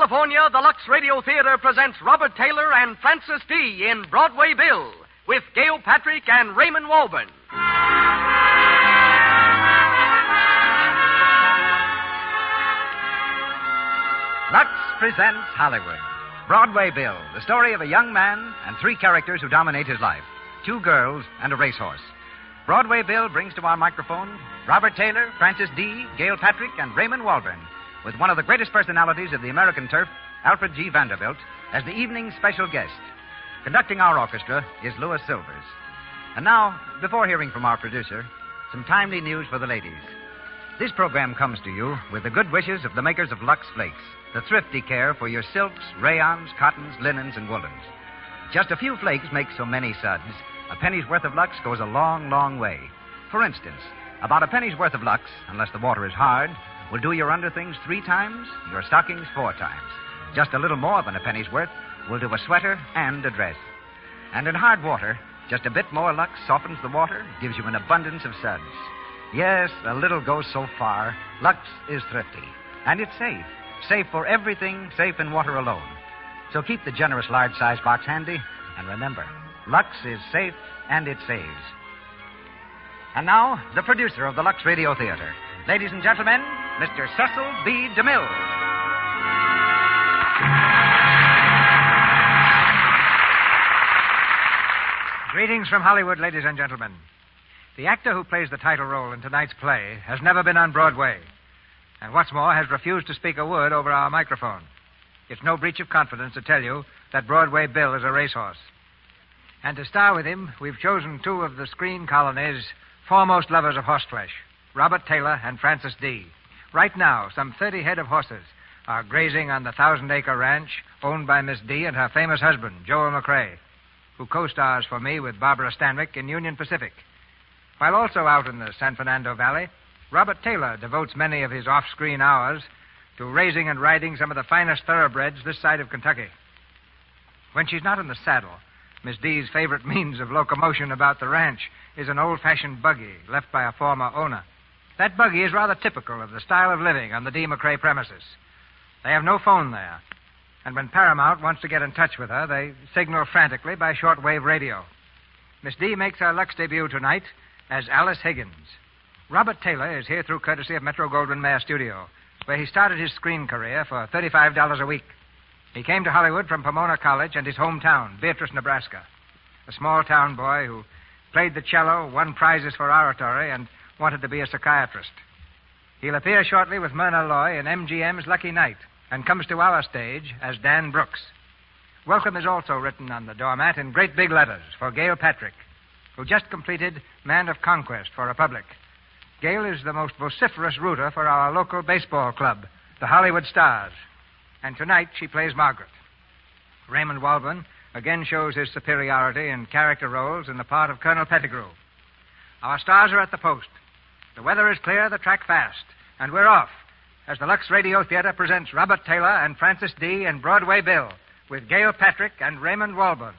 California, the Lux Radio Theater presents Robert Taylor and Francis D. in Broadway Bill, with Gail Patrick and Raymond Walburn. Lux presents Hollywood. Broadway Bill, the story of a young man and three characters who dominate his life. 2 girls and a racehorse. Broadway Bill brings to our microphone Robert Taylor, Francis D., Gail Patrick, and Raymond Walburn, with one of the greatest personalities of the American turf, Alfred G. Vanderbilt, as the evening's special guest. Conducting our orchestra is Louis Silvers. And now, before hearing from our producer, some timely news for the ladies. This program comes to you with the good wishes of the makers of Lux Flakes, the thrifty care for your silks, rayons, cottons, linens, and woolens. Just a few flakes make so many suds. A penny's worth of Lux goes a long, long way. For instance, about a penny's worth of Lux, unless the water is hard, will do your underthings 3 times, your stockings 4 times. Just a little more than a penny's worth will do a sweater and a dress. And in hard water, just a bit more Lux softens the water, gives you an abundance of suds. Yes, a little goes so far. Lux is thrifty. And it's safe. Safe for everything, safe in water alone. So keep the generous large-size box handy, and remember, Lux is safe and it saves. And now, the producer of the Lux Radio Theater. Ladies and gentlemen, Mr. Cecil B. DeMille. Greetings from Hollywood, ladies and gentlemen. The actor who plays the title role in tonight's play has never been on Broadway, and what's more, has refused to speak a word over our microphone. It's no breach of confidence to tell you that Broadway Bill is a racehorse. And to star with him, we've chosen 2 of the screen colony's foremost lovers of horseflesh, Robert Taylor and Francis D. Right now, some 30 head of horses are grazing on the 1,000-acre ranch owned by Miss D and her famous husband, Joel McRae, who co-stars for me with Barbara Stanwyck in Union Pacific. While also out in the San Fernando Valley, Robert Taylor devotes many of his off-screen hours to raising and riding some of the finest thoroughbreds this side of Kentucky. When she's not in the saddle, Miss D's favorite means of locomotion about the ranch is an old-fashioned buggy left by a former owner. That buggy is rather typical of the style of living on the D. McRae premises. They have no phone there, and when Paramount wants to get in touch with her, they signal frantically by shortwave radio. Miss D makes her Lux debut tonight as Alice Higgins. Robert Taylor is here through courtesy of Metro-Goldwyn-Mayer Studio, where he started his screen career for $35 a week. He came to Hollywood from Pomona College and his hometown, Beatrice, Nebraska. A small-town boy who played the cello, won prizes for oratory, and wanted to be a psychiatrist. He'll appear shortly with Myrna Loy in MGM's Lucky Night and comes to our stage as Dan Brooks. Welcome is also written on the doormat in great big letters for Gail Patrick, who just completed Man of Conquest for Republic. Gail is the most vociferous rooter for our local baseball club, the Hollywood Stars. And tonight she plays Margaret. Raymond Walburn again shows his superiority in character roles in the part of Colonel Pettigrew. Our stars are at the post. The weather is clear, the track fast, and we're off as the Lux Radio Theater presents Robert Taylor and Francis D. in Broadway Bill with Gail Patrick and Raymond Walburn.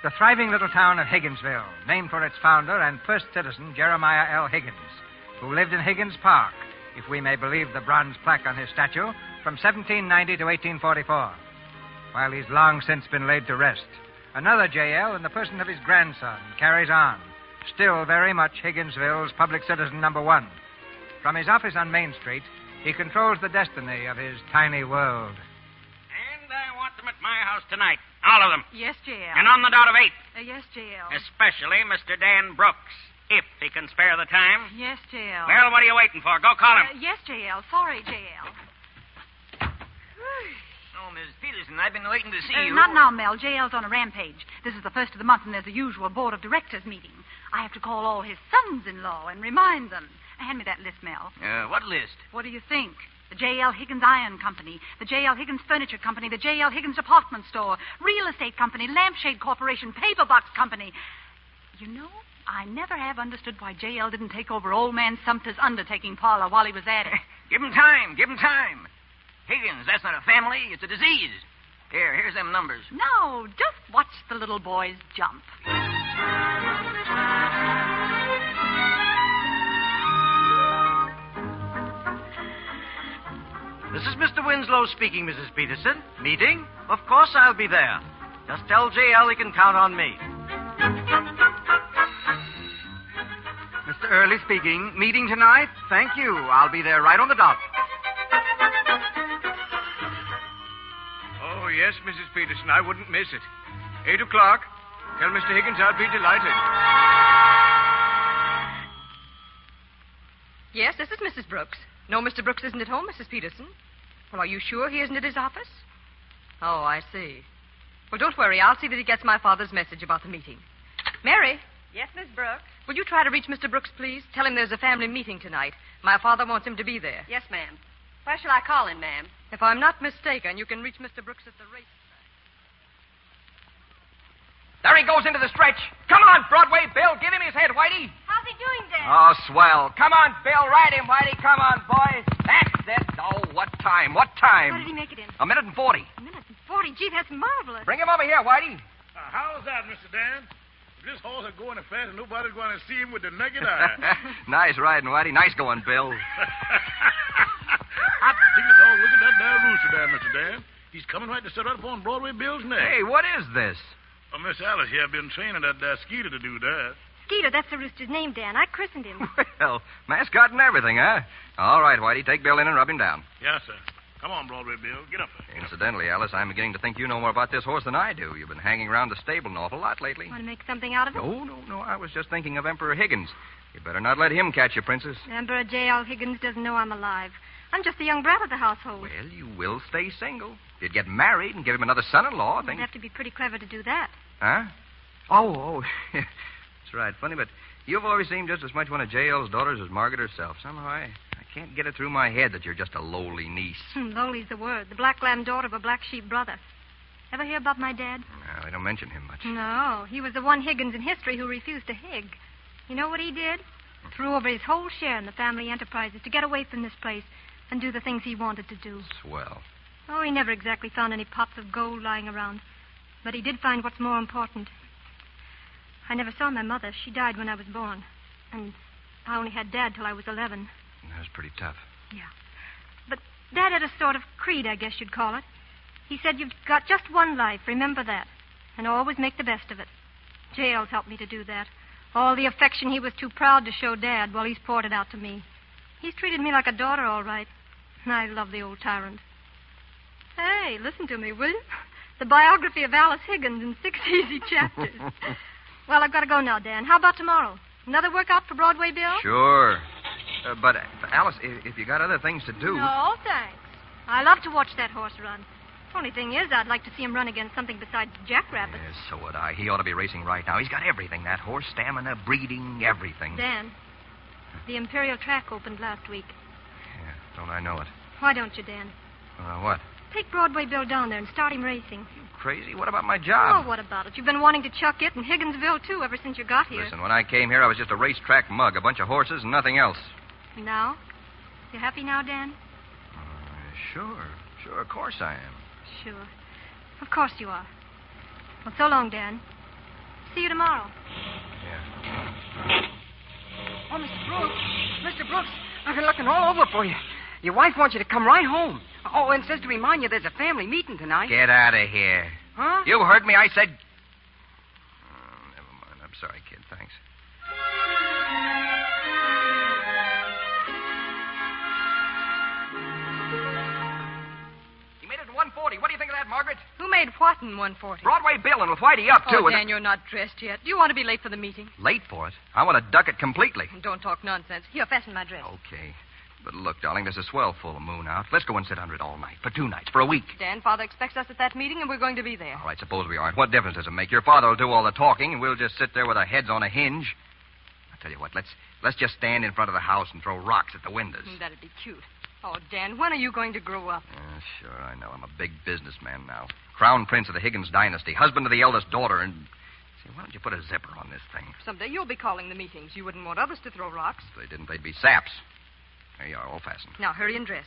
The thriving little town of Higginsville, named for its founder and first citizen, Jeremiah L. Higgins, who lived in Higgins Park, if we may believe the bronze plaque on his statue, from 1790 to 1844. While he's long since been laid to rest, another J.L. in the person of his grandson carries on, still very much Higginsville's public citizen number 1. From his office on Main Street, he controls the destiny of his tiny world. And I want them at my house tonight. All of them. Yes, J.L. And on the dot of 8. Yes, J.L. Especially Mr. Dan Brooks, if he can spare the time. Yes, J.L. Well, what are you waiting for? Go call him. Yes, J.L. Sorry, J.L. Oh, Miss Peterson, I've been waiting to see you. Not now, Mel. J.L.'s on a rampage. This is the first of the month, and there's a usual board of directors meeting. I have to call all his sons-in-law and remind them. Hand me that list, Mel. What list? What do you think? The J.L. Higgins Iron Company, the J.L. Higgins Furniture Company, the J.L. Higgins Department Store, Real Estate Company, Lampshade Corporation, Paper Box Company. You know, I never have understood why J.L. didn't take over Old Man Sumter's undertaking parlor while he was at it. Give him time. Give him time. Higgins, that's not a family. It's a disease. Here's them numbers. No, just watch the little boys jump. This is Mr. Winslow speaking, Mrs. Peterson. Meeting? Of course I'll be there. Just tell J.L. he can count on me. Mr. Early speaking. Meeting tonight? Thank you. I'll be there right on the dot. Oh, yes, Mrs. Peterson. I wouldn't miss it. 8 o'clock. Tell Mr. Higgins I'll be delighted. Yes, this is Mrs. Brooks. No, Mr. Brooks isn't at home, Mrs. Peterson. Well, are you sure he isn't at his office? Oh, I see. Well, don't worry. I'll see that he gets my father's message about the meeting. Mary. Yes, Miss Brooks? Will you try to reach Mr. Brooks, please? Tell him there's a family meeting tonight. My father wants him to be there. Yes, ma'am. Where shall I call him, ma'am? If I'm not mistaken, you can reach Mr. Brooks at the race. There he goes into the stretch. Come on, Broadway Bill. Give him his head, Whitey. How's he doing, Dad? Oh, swell. Come on, Bill. Ride him, Whitey. Come on, boy. That's it. Oh, what time? What time? What did he make it in? 1:40. 1:40. Gee, that's marvelous. Bring him over here, Whitey. How's that, Mr. Dan? If this horse is going fast, nobody's going to see him with the naked eye. Nice riding, Whitey. Nice going, Bill. Hot diggity dog, look at that there rooster there, Mr. Dan. He's coming right to set right upon Broadway Bill's neck. Hey, what is this? Oh, Miss Alice here been training that Skeeter to do that. Skeeter, that's the rooster's name, Dan. I christened him. Well, mascot and everything, huh? All right, Whitey. Take Bill in and rub him down. Yes, sir. Come on, Broadway Bill. Get up there. Incidentally, Alice, I'm beginning to think you know more about this horse than I do. You've been hanging around the stable an awful lot lately. Want to make something out of it? No. I was just thinking of Emperor Higgins. You better not let him catch you, Princess. Emperor J.L. Higgins doesn't know I'm alive. I'm just the young brat of the household. Well, you will stay single. You'd get married and give him another son-in-law. You'd have to be pretty clever to do that. Huh? Oh. That's right. Funny, but you've always seemed just as much one of J.L.'s daughters as Margaret herself. Somehow I can't get it through my head that you're just a lowly niece. Lowly's the word. The black lamb daughter of a black sheep brother. Ever hear about my dad? No, they don't mention him much. No. He was the one Higgins in history who refused to hig. You know what he did? Threw over his whole share in the family enterprises to get away from this place and do the things he wanted to do. Swell. Oh, he never exactly found any pots of gold lying around. But he did find what's more important. I never saw my mother. She died when I was born. And I only had Dad till I was 11. That was pretty tough. Yeah. But Dad had a sort of creed, I guess you'd call it. He said, you've got just one life, remember that. And always make the best of it. J.L.'s helped me to do that. All the affection he was too proud to show Dad, well, he's poured it out to me. He's treated me like a daughter, all right. I love the old tyrant. Hey, listen to me, will you? The biography of Alice Higgins in 6 easy chapters. Well, I've got to go now, Dan. How about tomorrow? Another workout for Broadway Bill? Sure. But, Alice, if you got other things to do... No, thanks. I love to watch that horse run. Only thing is, I'd like to see him run against something besides jackrabbits. Yes, so would I. He ought to be racing right now. He's got everything, that horse. Stamina, breeding, everything. Dan, the Imperial track opened last week. Yeah, don't I know it? Why don't you, Dan? What? Take Broadway Bill down there and start him racing. You crazy? What about my job? Oh, what about it? You've been wanting to chuck it in Higginsville, too, ever since you got here. Listen, when I came here, I was just a racetrack mug, a bunch of horses and nothing else. Now? You happy now, Dan? Sure, of course I am. Sure. Of course you are. Well, so long, Dan. See you tomorrow. Yeah. Oh, Mr. Brooks, I've been looking all over for you. Your wife wants you to come right home. Oh, and says to remind you there's a family meeting tonight. Get out of here. Huh? You heard me. I said... never mind. I'm sorry, kid. Thanks. He made it in 1:40. What do you think of that, Margaret? Who made what in 1:40? Broadway Bill, and with Whitey up, too. Oh, Dan, you're not dressed yet. Do you want to be late for the meeting? Late for it? I want to duck it completely. Don't talk nonsense. Here, fasten my dress. Okay. But look, darling, there's a swell full moon out. Let's go and sit under it all night. For 2 nights. For a week. Dan, Father expects us at that meeting, and we're going to be there. All right, suppose we aren't. What difference does it make? Your father will do all the talking, and we'll just sit there with our heads on a hinge. I'll tell you what, let's just stand in front of the house and throw rocks at the windows. That'd be cute. Oh, Dan, when are you going to grow up? Sure, I know. I'm a big businessman now. Crown Prince of the Higgins dynasty, husband of the eldest daughter, and... Say, why don't you put a zipper on this thing? Someday you'll be calling the meetings. You wouldn't want others to throw rocks. If they didn't, they'd be saps. There you are, all fastened. Now, hurry and dress.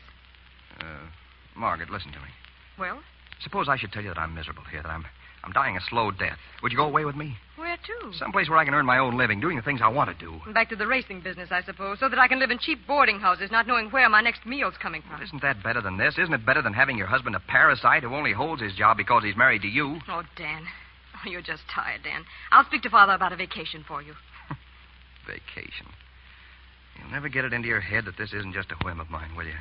Margaret, listen to me. Well? Suppose I should tell you that I'm miserable here, that I'm dying a slow death. Would you go away with me? Where too. Someplace where I can earn my own living, doing the things I want to do. Back to the racing business, I suppose, so that I can live in cheap boarding houses, not knowing where my next meal's coming from. Well, isn't that better than this? Isn't it better than having your husband a parasite who only holds his job because he's married to you? Oh, Dan. Oh, you're just tired, Dan. I'll speak to Father about a vacation for you. Vacation. You'll never get it into your head that this isn't just a whim of mine, will you?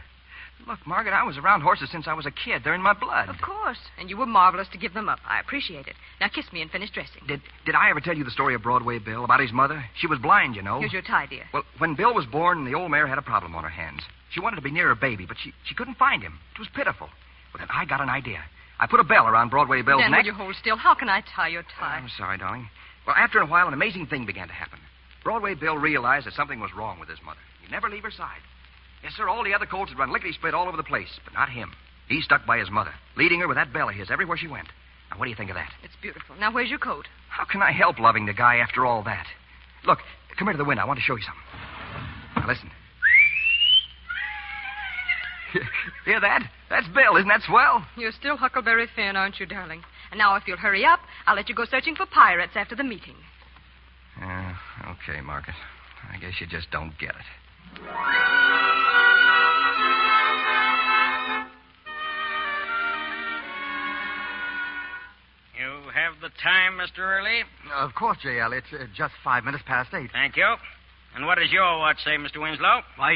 Look, Margaret, I was around horses since I was a kid. They're in my blood. Of course. And you were marvelous to give them up. I appreciate it. Now kiss me and finish dressing. Did I ever tell you the story of Broadway Bill, about his mother? She was blind, you know. Here's your tie, dear. Well, when Bill was born, the old mare had a problem on her hands. She wanted to be near her baby, but she couldn't find him. It was pitiful. Well, then I got an idea. I put a bell around Broadway Bill's Dan, neck. will you hold still? How can I tie your tie? I'm sorry, darling. Well, after a while, an amazing thing began to happen. Broadway Bill realized that something was wrong with his mother. He'd never leave her side. Yes, sir, all the other colts had run lickety-split all over the place, but not him. He stuck by his mother, leading her with that bell of his everywhere she went. Now, what do you think of that? It's beautiful. Now, where's your coat? How can I help loving the guy after all that? Look, come here to the window. I want to show you something. Now, listen. Hear that? That's Bill. Isn't that swell? You're still Huckleberry Finn, aren't you, darling? And now, if you'll hurry up, I'll let you go searching for pirates after the meeting. Okay, Margaret. I guess you just don't get it. You have the time, Mr. Early? Of course, J.L. It's just 5 minutes past 8. Thank you. And what does your watch say, Mr. Winslow? Why,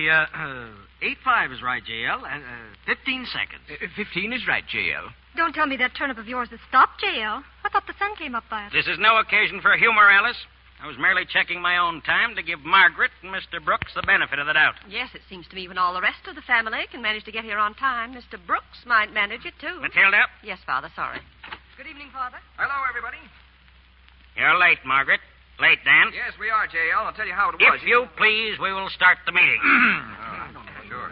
8:05 is right, J.L., and 15 seconds. 15 is right, J.L. Don't tell me that turnip of yours has stopped, J.L. I thought the sun came up by it. This is no occasion for humor, Alice. I was merely checking my own time to give Margaret and Mr. Brooks the benefit of the doubt. Yes, it seems to me when all the rest of the family can manage to get here on time, Mr. Brooks might manage it, too. Matilda? Yes, Father, sorry. Good evening, Father. Hello, everybody. You're late, Margaret. Late, Dan. Yes, we are, J.L. I'll tell you how it was. If you please, we will start the meeting. Sure.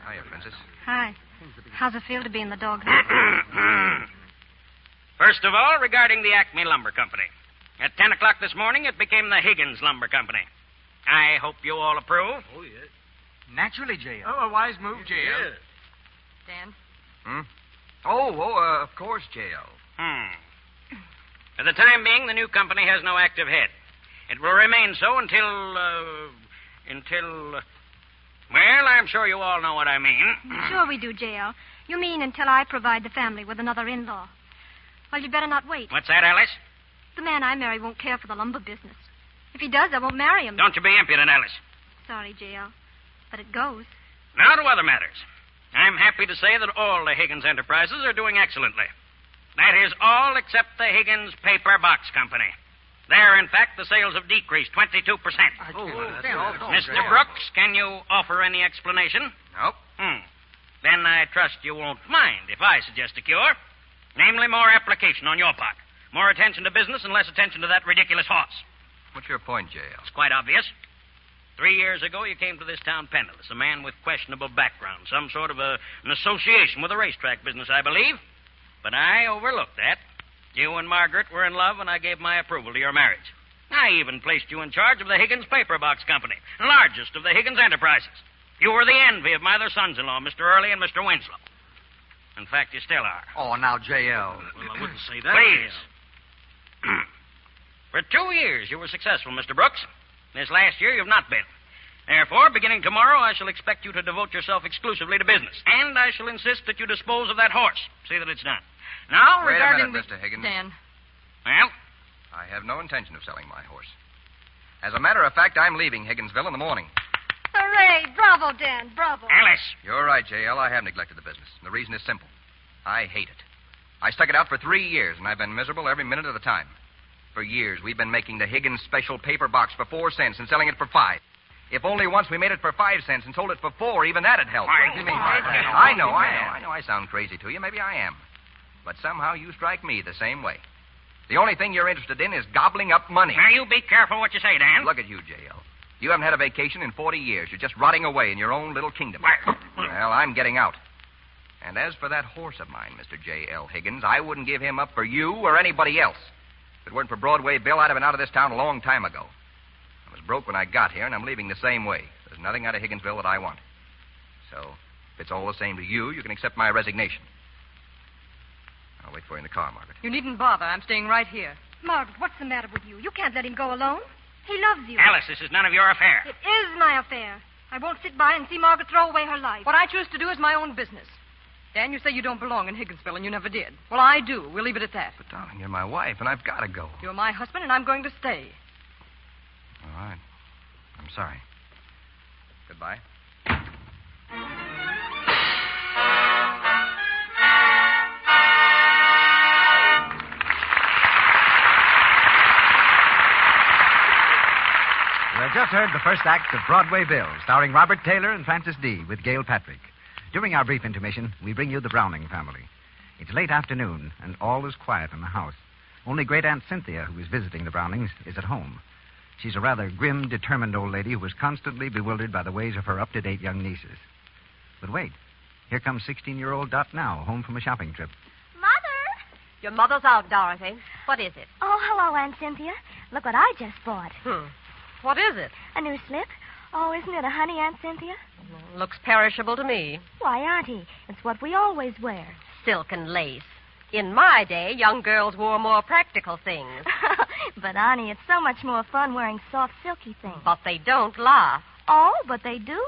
Hiya, Princess. Hi. How's it feel to be in the doghouse? First of all, regarding the Acme Lumber Company. At 10 o'clock this morning, it became the Higgins Lumber Company. I hope you all approve. Oh, yes. Naturally, J.L. Oh, a wise move, J.L. Dan? Of course, J.L. For the time being, the new company has no active head. It will remain so until, well, I'm sure you all know what I mean. Sure we do, J.L. You mean until I provide the family with another in-law. Well, you'd better not wait. What's that, Alice? The man I marry won't care for the lumber business. If he does, I won't marry him. Don't you be impudent, Alice. Sorry, J.L., but it goes. Now to other matters. I'm happy to say that all the Higgins enterprises are doing excellently. That is all except the Higgins Paper Box Company. There, in fact, the sales have decreased 22%. Mr. Brooks, can you offer any explanation? Nope. Then I trust you won't mind if I suggest a cure. Namely, more application on your part. More attention to business and less attention to that ridiculous horse. What's your point, J.L.? It's quite obvious. 3 years ago, you came to this town penniless, a man with questionable background, some sort of an association with the racetrack business, I believe. But I overlooked that. You and Margaret were in love, and I gave my approval to your marriage. I even placed you in charge of the Higgins Paper Box Company, the largest of the Higgins enterprises. You were the envy of my other sons-in-law, Mr. Early and Mr. Winslow. In fact, you still are. Oh, now, J.L. Well, I wouldn't say that. Please. For 2 years, you were successful, Mr. Brooks. This last year, you've not been. Therefore, beginning tomorrow, I shall expect you to devote yourself exclusively to business. And I shall insist that you dispose of that horse. See that it's done. Now, Wait regarding... a minute, Mr. Higgins. Dan. Well? I have no intention of selling my horse. As a matter of fact, I'm leaving Higginsville in the morning. Hooray! Bravo, Dan. Bravo. Alice. You're right, J.L. I have neglected the business. And the reason is simple. I hate it. I stuck it out for 3 years, and I've been miserable every minute of the time. For years, we've been making the Higgins special paper box for 4 cents and selling it for 5. If only once we made it for 5 cents and sold it for 4, even that'd help. I know I sound crazy to you. Maybe I am. But somehow you strike me the same way. The only thing you're interested in is gobbling up money. Now, you be careful what you say, Dan. Look at you, J.L. You haven't had a vacation in 40 years. You're just rotting away in your own little kingdom. Well, I'm getting out. And as for that horse of mine, Mr. J.L. Higgins, I wouldn't give him up for you or anybody else. If it weren't for Broadway Bill, I'd have been out of this town a long time ago. I was broke when I got here, and I'm leaving the same way. There's nothing out of Higginsville that I want. So, if it's all the same to you, you can accept my resignation. I'll wait for you in the car, Margaret. You needn't bother. I'm staying right here. Margaret, what's the matter with you? You can't let him go alone. He loves you. Alice, this is none of your affair. It is my affair. I won't sit by and see Margaret throw away her life. What I choose to do is my own business. Dan, you say you don't belong in Higginsville, and you never did. Well, I do. We'll leave it at that. But, darling, you're my wife, and I've got to go. You're my husband, and I'm going to stay. All right. I'm sorry. Goodbye. You have just heard the first act of Broadway Bill, starring Robert Taylor and Francis D. with Gail Patrick. During our brief intermission, we bring you the Browning family. It's late afternoon, and all is quiet in the house. Only Great Aunt Cynthia, who is visiting the Brownings, is at home. She's a rather grim, determined old lady who is constantly bewildered by the ways of her up-to-date young nieces. But wait, here comes 16-year-old Dot now, home from a shopping trip. Mother! Your mother's out, Dorothy. What is it? Oh, hello, Aunt Cynthia. Look what I just bought. What is it? A new slip. Oh, isn't it a honey, Aunt Cynthia? Looks perishable to me. Why, Auntie, it's what we always wear. Silk and lace. In my day, young girls wore more practical things. But, Auntie, it's so much more fun wearing soft, silky things. But they don't last. Oh, but they do.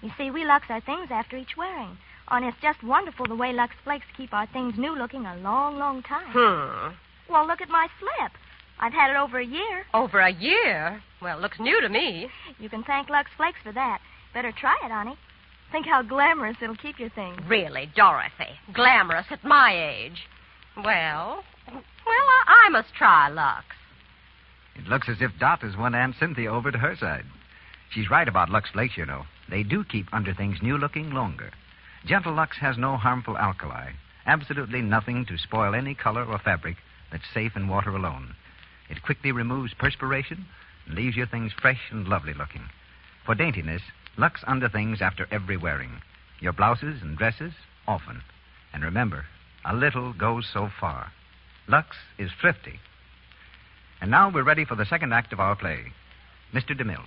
You see, we Lux our things after each wearing. And it's just wonderful the way Lux Flakes keep our things new looking a long, long time. Well, look at my slip. I've had it over a year. Over a year? Well, it looks new to me. You can thank Lux Flakes for that. Better try it, Auntie. Think how glamorous it'll keep your things. Really, Dorothy. Glamorous at my age. Well, I must try Lux. It looks as if Dot has won Aunt Cynthia over to her side. She's right about Lux Flakes, you know. They do keep underthings new-looking longer. Gentle Lux has no harmful alkali. Absolutely nothing to spoil any color or fabric that's safe in water alone. It quickly removes perspiration and leaves your things fresh and lovely-looking. For daintiness, Lux underthings after every wearing. Your blouses and dresses, often. And remember, a little goes so far. Lux is thrifty. And now we're ready for the second act of our play. Mr. DeMille.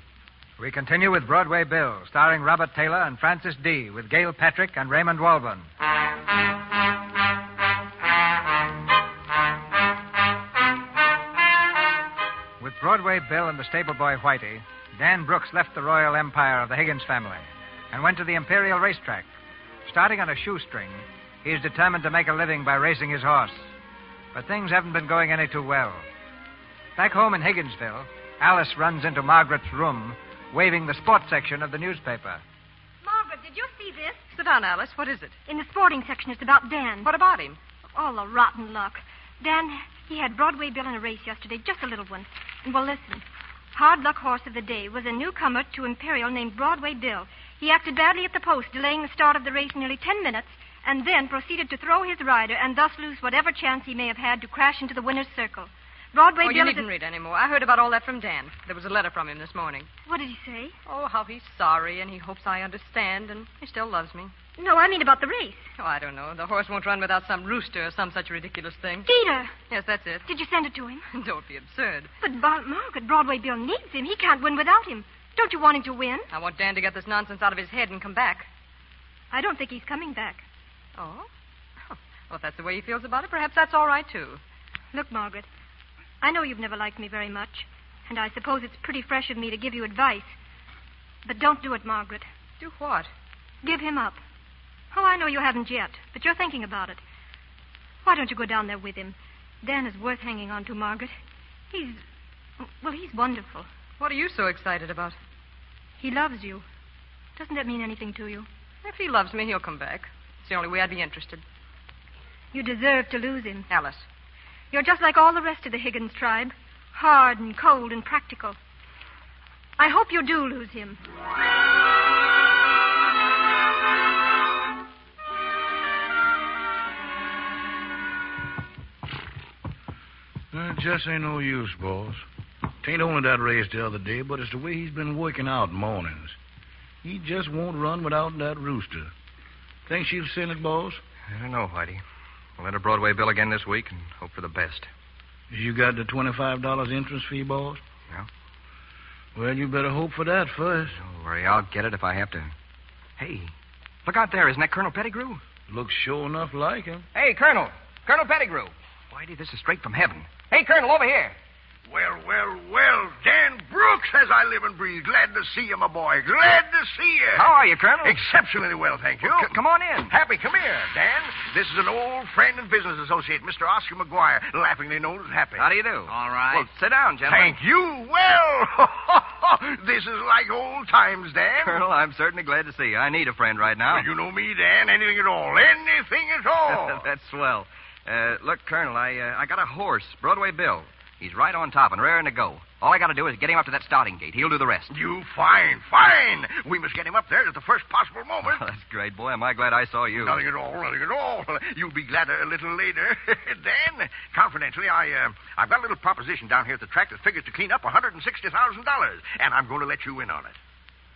We continue with Broadway Bill, starring Robert Taylor and Francis D., with Gail Patrick and Raymond Walburn. With Broadway Bill and the stable boy Whitey, Dan Brooks left the royal empire of the Higgins family and went to the Imperial Racetrack. Starting on a shoestring, he is determined to make a living by racing his horse. But things haven't been going any too well. Back home in Higginsville, Alice runs into Margaret's room, waving the sports section of the newspaper. Margaret, did you see this? Sit down, Alice. What is it? In the sporting section, it's about Dan. What about him? All the rotten luck. Dan, he had Broadway Bill in a race yesterday, just a little one. And, well, listen. Hard luck horse of the day was a newcomer to Imperial named Broadway Bill. He acted badly at the post, delaying the start of the race nearly 10 minutes, and then proceeded to throw his rider and thus lose whatever chance he may have had to crash into the winner's circle. Broadway Bill you needn't read anymore. I heard about all that from Dan. There was a letter from him this morning. What did he say? Oh, how he's sorry, and he hopes I understand, and he still loves me. No, I mean about the race. Oh, I don't know. The horse won't run without some rooster or some such ridiculous thing. Peter! Yes, that's it. Did you send it to him? Don't be absurd. But, Margaret, Broadway Bill needs him. He can't win without him. Don't you want him to win? I want Dan to get this nonsense out of his head and come back. I don't think he's coming back. Oh? Well, if that's the way he feels about it, perhaps that's all right, too. Look, Margaret, I know you've never liked me very much, and I suppose it's pretty fresh of me to give you advice. But don't do it, Margaret. Do what? Give him up. Oh, I know you haven't yet, but you're thinking about it. Why don't you go down there with him? Dan is worth hanging on to, Margaret. He's wonderful. What are you so excited about? He loves you. Doesn't that mean anything to you? If he loves me, he'll come back. It's the only way I'd be interested. You deserve to lose him. Alice. You're just like all the rest of the Higgins tribe. Hard and cold and practical. I hope you do lose him. It just ain't no use, boss. Tain't only that race the other day, but it's the way he's been working out mornings. He just won't run without that rooster. Think she'll send it, boss? I don't know, Whitey. We'll enter Broadway Bill again this week and hope for the best. You got the $25 entrance fee, boss? Yeah. Well, you better hope for that first. Don't worry, I'll get it if I have to. Hey, look out there. Isn't that Colonel Pettigrew? Looks sure enough like him. Hey, Colonel. Colonel Pettigrew. Whitey, this is straight from heaven. Hey, Colonel, over here. Well, Dan Brooks, as I live and breathe. Glad to see you, my boy. Glad to see you. How are you, Colonel? Exceptionally well, thank you. Well, come on in. Happy, come here, Dan. This is an old friend and business associate, Mr. Oscar McGuire, laughingly known as Happy. How do you do? All right. Well, sit down, gentlemen. Thank you. Well, this is like old times, Dan. Colonel, I'm certainly glad to see you. I need a friend right now. Well, you know me, Dan. Anything at all. Anything at all. That's swell. Look, Colonel, I got a horse, Broadway Bill. He's right on top and raring to go. All I got to do is get him up to that starting gate. He'll do the rest. You fine. We must get him up there at the first possible moment. Oh, that's great, boy. Am I glad I saw you. Nothing at all. You'll be glad a little later. Dan, confidentially, I've got a little proposition down here at the track that figures to clean up $160,000, and I'm going to let you in on it.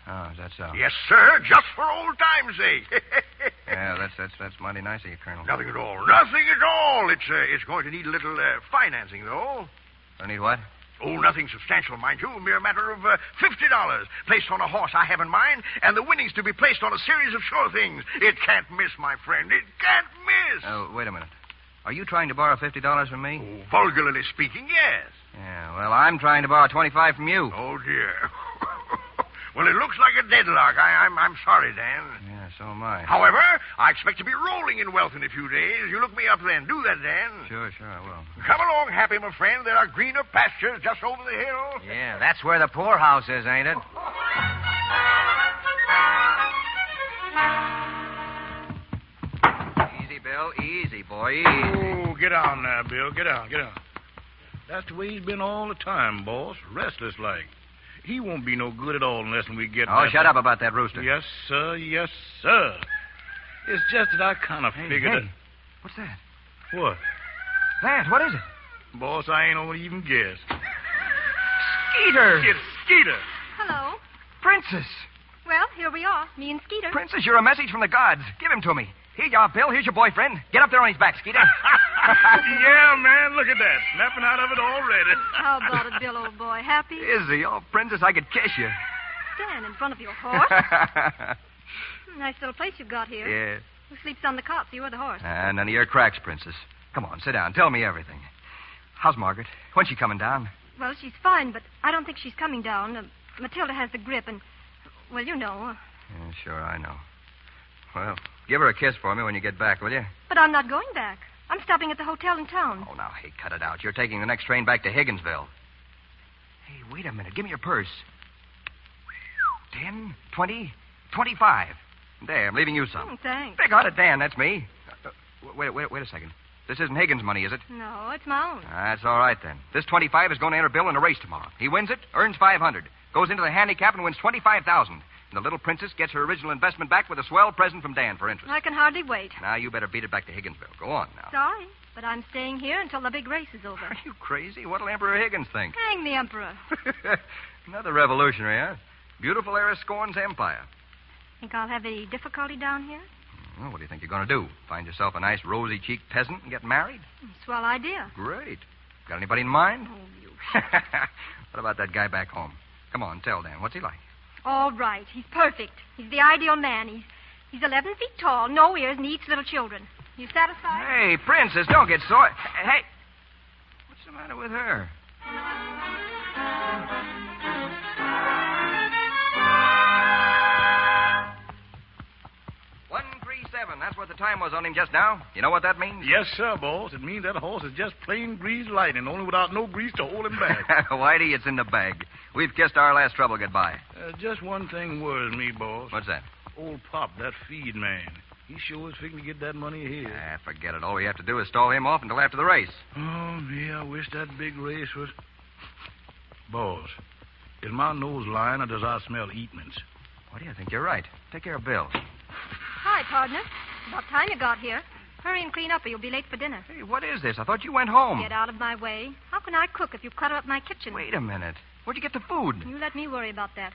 Oh, is that so? Yes, sir. Just for old time's sake. Yeah, that's mighty nice of you, Colonel. Nothing at all. It's going to need a little financing, though. I need what? Oh, nothing substantial, mind you. A mere matter of $50 placed on a horse I have in mind, and the winnings to be placed on a series of sure things. It can't miss, my friend. It can't miss. Oh, wait a minute. Are you trying to borrow $50 from me? Oh, vulgarly speaking, yes. Yeah, well, I'm trying to borrow $25 from you. Oh, dear. Well, it looks like a deadlock. I'm sorry, Dan. Yeah, so am I. However, I expect to be rolling in wealth in a few days. You look me up then. Do that, Dan. Sure, I will. Come along, Happy, my friend. There are greener pastures just over the hill. Yeah, that's where the poorhouse is, ain't it? Easy, Bill. Easy, boy. Easy. Oh, get on now, Bill. Get on. That's the way he's been all the time, boss. Restless like. He won't be no good at all unless we get Oh, shut up about that rooster. Yes, sir. It's just that I kind of figured Hey. What's that? What? That, what is it? Boss, I ain't gonna even guess. Skeeter! It's Skeeter. Hello. Princess! Well, here we are, me and Skeeter. Princess, you're a message from the gods. Give him to me. Here you are, Bill. Here's your boyfriend. Get up there on his back, Skeeter. Yeah, man, look at that. Snapping out of it already. How about it, Bill, old boy? Happy? Is he? Oh, Princess, I could kiss you. Stand in front of your horse. Nice little place you've got here. Yeah. Who sleeps on the cot, you or the horse? None of your cracks, Princess. Come on, sit down. Tell me everything. How's Margaret? When's she coming down? Well, she's fine, but I don't think she's coming down. Matilda has the grip, and, well, you know. Yeah, sure, I know. Well, give her a kiss for me when you get back, will you? But I'm not going back. I'm stopping at the hotel in town. Oh, now, hey, cut it out. You're taking the next train back to Higginsville. Hey, wait a minute. Give me your purse. 10, 20, 25. There, I'm leaving you some. Thanks. Big hearted Dan, that's me. Wait a second. This isn't Higgins' money, is it? No, it's my own. That's all right, then. This 25 is going to enter Bill in a race tomorrow. He wins it, earns 500, goes into the handicap and wins 25,000. And the little princess gets her original investment back with a swell present from Dan for interest. I can hardly wait. Now, you better beat it back to Higginsville. Go on, now. Sorry, but I'm staying here until the big race is over. Are you crazy? What'll Emperor Higgins think? Hang the Emperor. Another revolutionary, huh? Beautiful heiress scorns empire. Think I'll have any difficulty down here? Well, what do you think you're going to do? Find yourself a nice rosy-cheeked peasant and get married? Swell idea. Great. Got anybody in mind? Oh, you... What about that guy back home? Come on, tell Dan. What's he like? All right. He's perfect. He's the ideal man. He's 11 feet tall, no ears, and eats little children. You satisfied? Hey, Princess, don't get sore. Hey, what's the matter with her? 137. That's what the time was on him just now. You know what that means? Yes, sir, boss. It means that horse is just plain greased lightning, only without no grease to hold him back. Whitey, it's in the bag. We've kissed our last trouble goodbye. Just one thing worries me, boss. What's that? Old Pop, that feed man. He sure is fixing to get that money here. Forget it. All we have to do is stall him off until after the race. Oh, yeah, I wish that big race was... Boss, is my nose lying or does I smell eatments? What do you think? You're right. Take care of Bill. Hi, partner. About time you got here. Hurry and clean up or you'll be late for dinner. Hey, what is this? I thought you went home. Get out of my way. How can I cook if you clutter up my kitchen? Wait a minute. Where'd you get the food? You let me worry about that.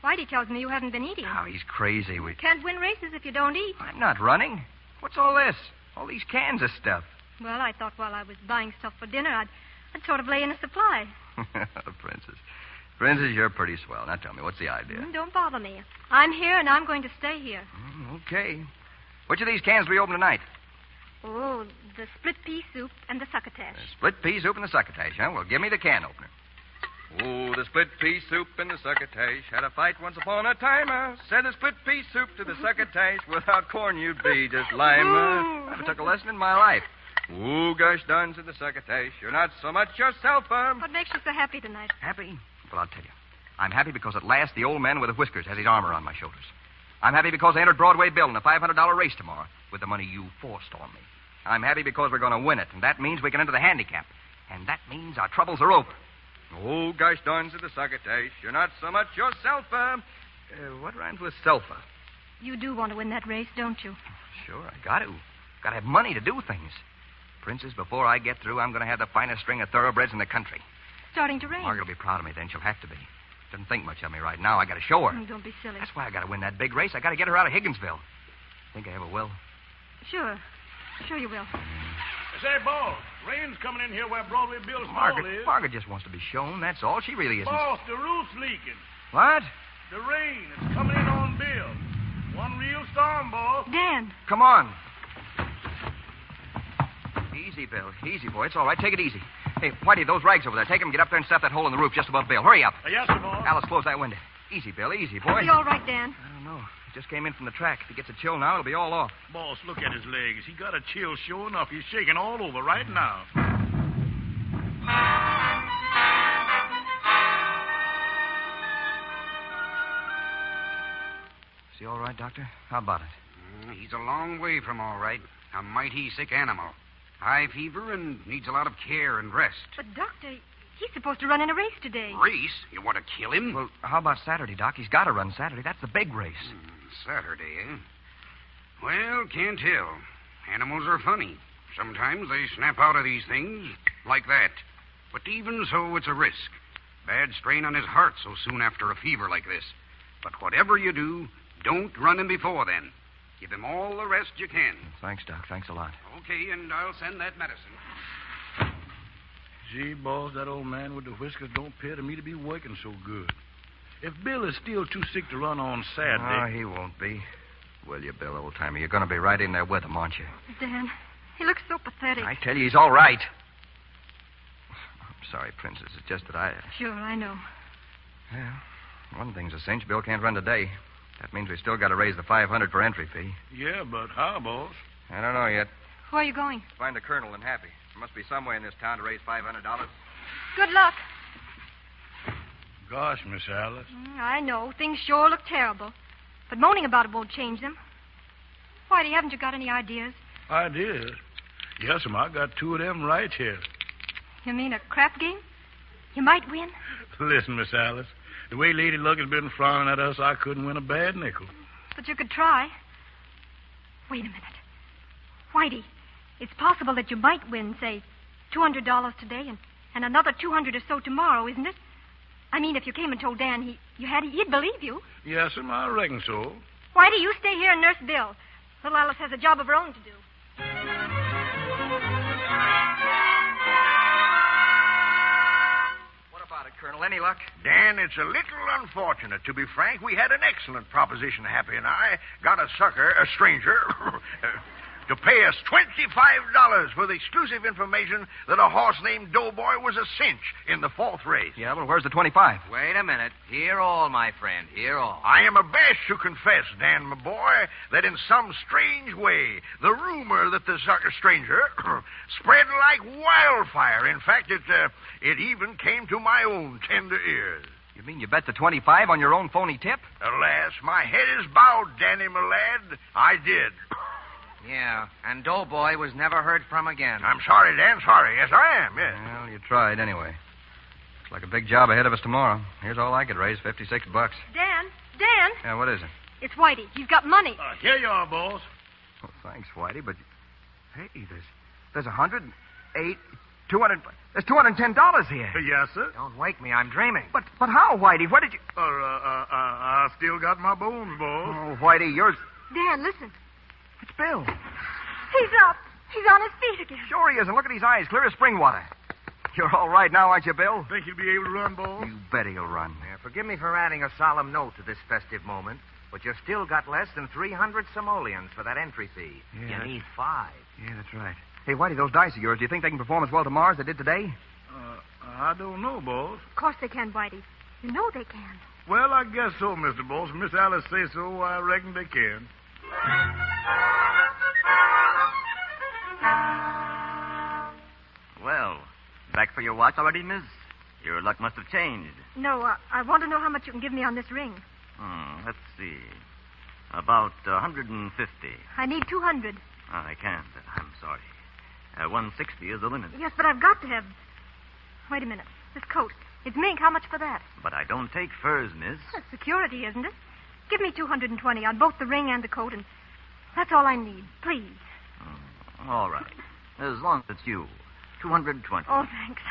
Whitey tells me you haven't been eating. Oh, he's crazy. Can't win races if you don't eat. I'm not running. What's all this? All these cans of stuff. Well, I thought while I was buying stuff for dinner, I'd sort of lay in a supply. Princess, you're pretty swell. Now tell me, what's the idea? Don't bother me. I'm here and I'm going to stay here. Okay. Which of these cans will we open tonight? Oh, the split pea soup and the succotash. Split pea soup and the succotash, huh? Well, give me the can opener. Oh, the split pea soup and the succotash had a fight once upon a time. Said the split pea soup to the succotash, without corn you'd be just lime. I never took a lesson in my life. Oh, gosh darn, said the succotash, you're not so much yourself, What makes you so happy tonight? Happy? Well, I'll tell you. I'm happy because at last the old man with the whiskers has his arm around my shoulders. I'm happy because I entered Broadway Bill in a $500 race tomorrow with the money you forced on me. I'm happy because we're going to win it, and that means we can enter the handicap. And that means our troubles are over. Oh, gosh darn, said the succotash, you're not so much yourself, what rhymes with selfa? You do want to win that race, don't you? Sure, I got to. Got to have money to do things. Princess, before I get through, I'm going to have the finest string of thoroughbreds in the country. Starting to rain. Margaret will be proud of me then. She'll have to be. Doesn't think much of me right now. I got to show her. Don't be silly. That's why I got to win that big race. I got to get her out of Higginsville. Think I ever will? Sure. Sure you will. Say, boss, rain's coming in here where Broadway Bill's stall is. Margaret just wants to be shown, that's all. She really isn't. Boss, the roof's leaking. What? The rain is coming in on Bill. One real storm, boss. Dan. Come on. Easy, Bill. Easy, boy. It's all right. Take it easy. Hey, Whitey, those rags over there. Take them and get up there and stuff that hole in the roof just above Bill. Hurry up. Yes, sir, boss. Alice, close that window. Easy, Bill. Easy, boy. Is he all right, Dan? I don't know. He just came in from the track. If he gets a chill now, it'll be all off. Boss, look at his legs. He got a chill sure enough. He's shaking all over right now. Is he all right, Doctor? How about it? He's a long way from all right. A mighty sick animal. High fever and needs a lot of care and rest. But, Doctor, he's supposed to run in a race today. Race? You want to kill him? Well, how about Saturday, Doc? He's got to run Saturday. That's the big race. Saturday, eh? Well, can't tell. Animals are funny. Sometimes they snap out of these things like that. But even so, it's a risk. Bad strain on his heart so soon after a fever like this. But whatever you do, don't run him before then. Give him all the rest you can. Thanks, Doc. Thanks a lot. Okay, and I'll send that medicine. Gee, boss, that old man with the whiskers don't appear to me to be working so good. If Bill is still too sick to run on Saturday... Oh, he won't be. Will you, Bill, old-timer? You're going to be right in there with him, aren't you? Dan, he looks so pathetic. I tell you, he's all right. I'm sorry, Princess. It's just that I... Sure, I know. Yeah, one thing's a cinch. Bill can't run today. That means we still got to raise the $500 for entry fee. Yeah, but how, boss? I don't know yet. Where are you going? Find the colonel and Happy. There must be some way in this town to raise $500. Good luck. Gosh, Miss Alice. I know. Things sure look terrible. But moaning about it won't change them. Whitey, haven't you got any ideas? Ideas? Yes, I got two of them right here. You mean a crap game? You might win? Listen, Miss Alice. The way Lady Luck has been frowning at us, I couldn't win a bad nickel. But you could try. Wait a minute. Whitey, it's possible that you might win, say, $200 today and another $200 or so tomorrow, isn't it? I mean, if you came and told Dan he'd believe you. Yes, I reckon so. Whitey, you stay here and nurse Bill. Little Alice has a job of her own to do. Colonel, any luck? Dan, it's a little unfortunate. To be frank, we had an excellent proposition, Happy and I. Got a stranger, to pay us $25 for the exclusive information that a horse named Doughboy was a cinch in the fourth race. Yeah, well, where's the 25? Wait a minute. Hear all, my friend. Hear all. I am abashed to confess, Dan, my boy, that in some strange way, the rumor that the stranger spread like wildfire. In fact, it even came to my own tender ears. You mean you bet the 25 on your own phony tip? Alas, my head is bowed, Danny, my lad. I did. Yeah, and Doughboy was never heard from again. I'm sorry, Dan. Sorry. Yes, I am, yes. Well, you tried anyway. Looks like a big job ahead of us tomorrow. Here's all I could raise, $56. Dan? Yeah, what is it? It's Whitey. He's got money. Here you are, boss. Oh, thanks, Whitey, but... Hey, there's 108... 200... There's $210 here. Yes, sir. Don't wake me. I'm dreaming. But how, Whitey? What did you... I still got my bones, boss. Oh, Whitey, yours... Dan, listen. It's Bill. He's up. He's on his feet again. Sure he is, and look at his eyes, clear as spring water. You're all right now, aren't you, Bill? Think he'll be able to run, boss? You bet he'll run. Yeah, forgive me for adding a solemn note to this festive moment, but you've still got less than 300 simoleons for that entry fee. Yeah. You need 5. Yeah, that's right. Hey, Whitey, those dice of yours, do you think they can perform as well tomorrow as they did today? I don't know, boss. Of course they can, Whitey. You know they can. Well, I guess so, Mr. Boss. If Miss Alice says so, I reckon they can. Well, back for your watch already, miss? Your luck must have changed. No, I want to know how much you can give me on this ring. Let's see. About 150. I need 200. I can't. I'm sorry. 160 is the limit. Yes, but I've got to have... Wait a minute. This coat. It's mink. How much for that? But I don't take furs, miss. That's security, isn't it? Give me 220 on both the ring and the coat, and that's all I need. Please. All right. As long as it's you. 220. Oh, thanks.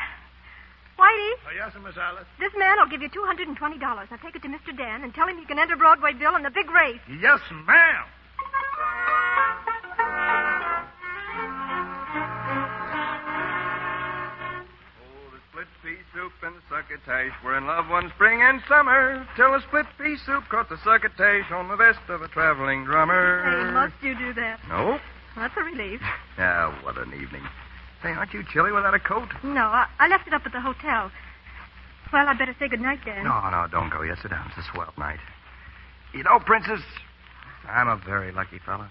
Whitey, Yes, sir, Miss Alice. this man will give you $220. I'll take it to Mr. Dan and tell him you can enter Broadway Bill in the big race. Yes, ma'am. Split pea soup and succotash were in love one spring and summer, till a split pea soup caught the succotash on the vest of a traveling drummer. Hey, must you do that? No. That's a relief. Ah, what an evening. Say, aren't you chilly without a coat? No, I left it up at the hotel. Well, I'd better say goodnight, Dan. No, don't go yet. Sit down. It's a swell night. You know, Princess, I'm a very lucky fellow.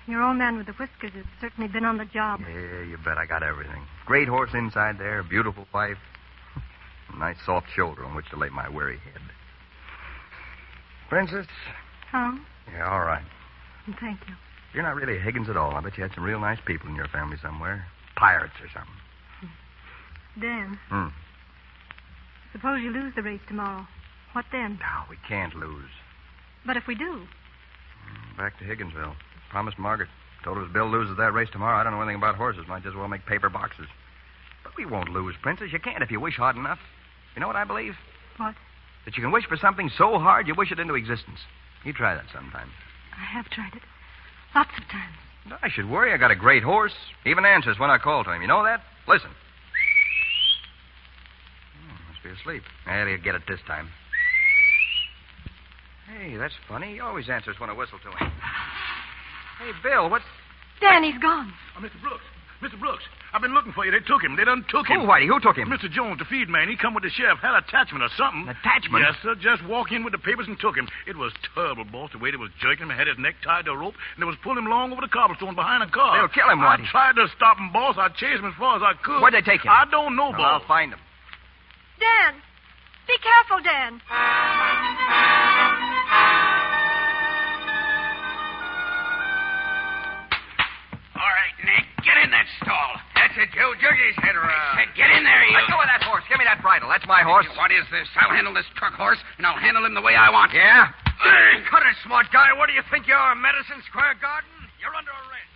Your old man with the whiskers has certainly been on the job. Yeah, you bet I got everything. Great horse inside there, beautiful wife. A nice soft shoulder on which to lay my weary head. Princess? Huh? Yeah, all right. Thank you. You're not really Higgins at all. I bet you had some real nice people in your family somewhere. Pirates or something. Dan, suppose you lose the race tomorrow. What then? No, we can't lose. But if we do? Back to Higginsville. Promised Margaret. Told her if Bill loses that race tomorrow, I don't know anything about horses. Might just well make paper boxes. But we won't lose, Princess. You can't if you wish hard enough. You know what I believe? What? That you can wish for something so hard you wish it into existence. You try that sometime. I have tried it. Lots of times. I should worry. I got a great horse. Even answers when I call to him. You know that? Listen. Must be asleep. Well, he'll get it this time. Hey, that's funny. He always answers when I whistle to him. Hey, Bill, what's... Dan, he's gone. Mr. Brooks. Mr. Brooks, I've been looking for you. They took him. They done took him. Who, Whitey? Who took him? Mr. Jones, the feed man. He come with the sheriff. Had an attachment or something. An attachment? Yes, sir. Just walk in with the papers and took him. It was terrible, boss, the way they was jerking him and had his neck tied to a rope, and they was pulling him along over the cobblestone behind a car. They'll kill him, Whitey. I tried to stop him, boss. I chased him as far as I could. Where'd they take him? I don't know, boss. I'll find him. Dan! Be careful, Dan! All right, Nick, get in that stall. That's it, Joe. Jerk his head around. I said, get in there, you. Let go of that horse. Give me that bridle. That's my horse. What is this? I'll handle this truck horse, and I'll handle him the way I want. Yeah? Cut it, smart guy. What do you think you are, Madison Square Garden? You're under arrest.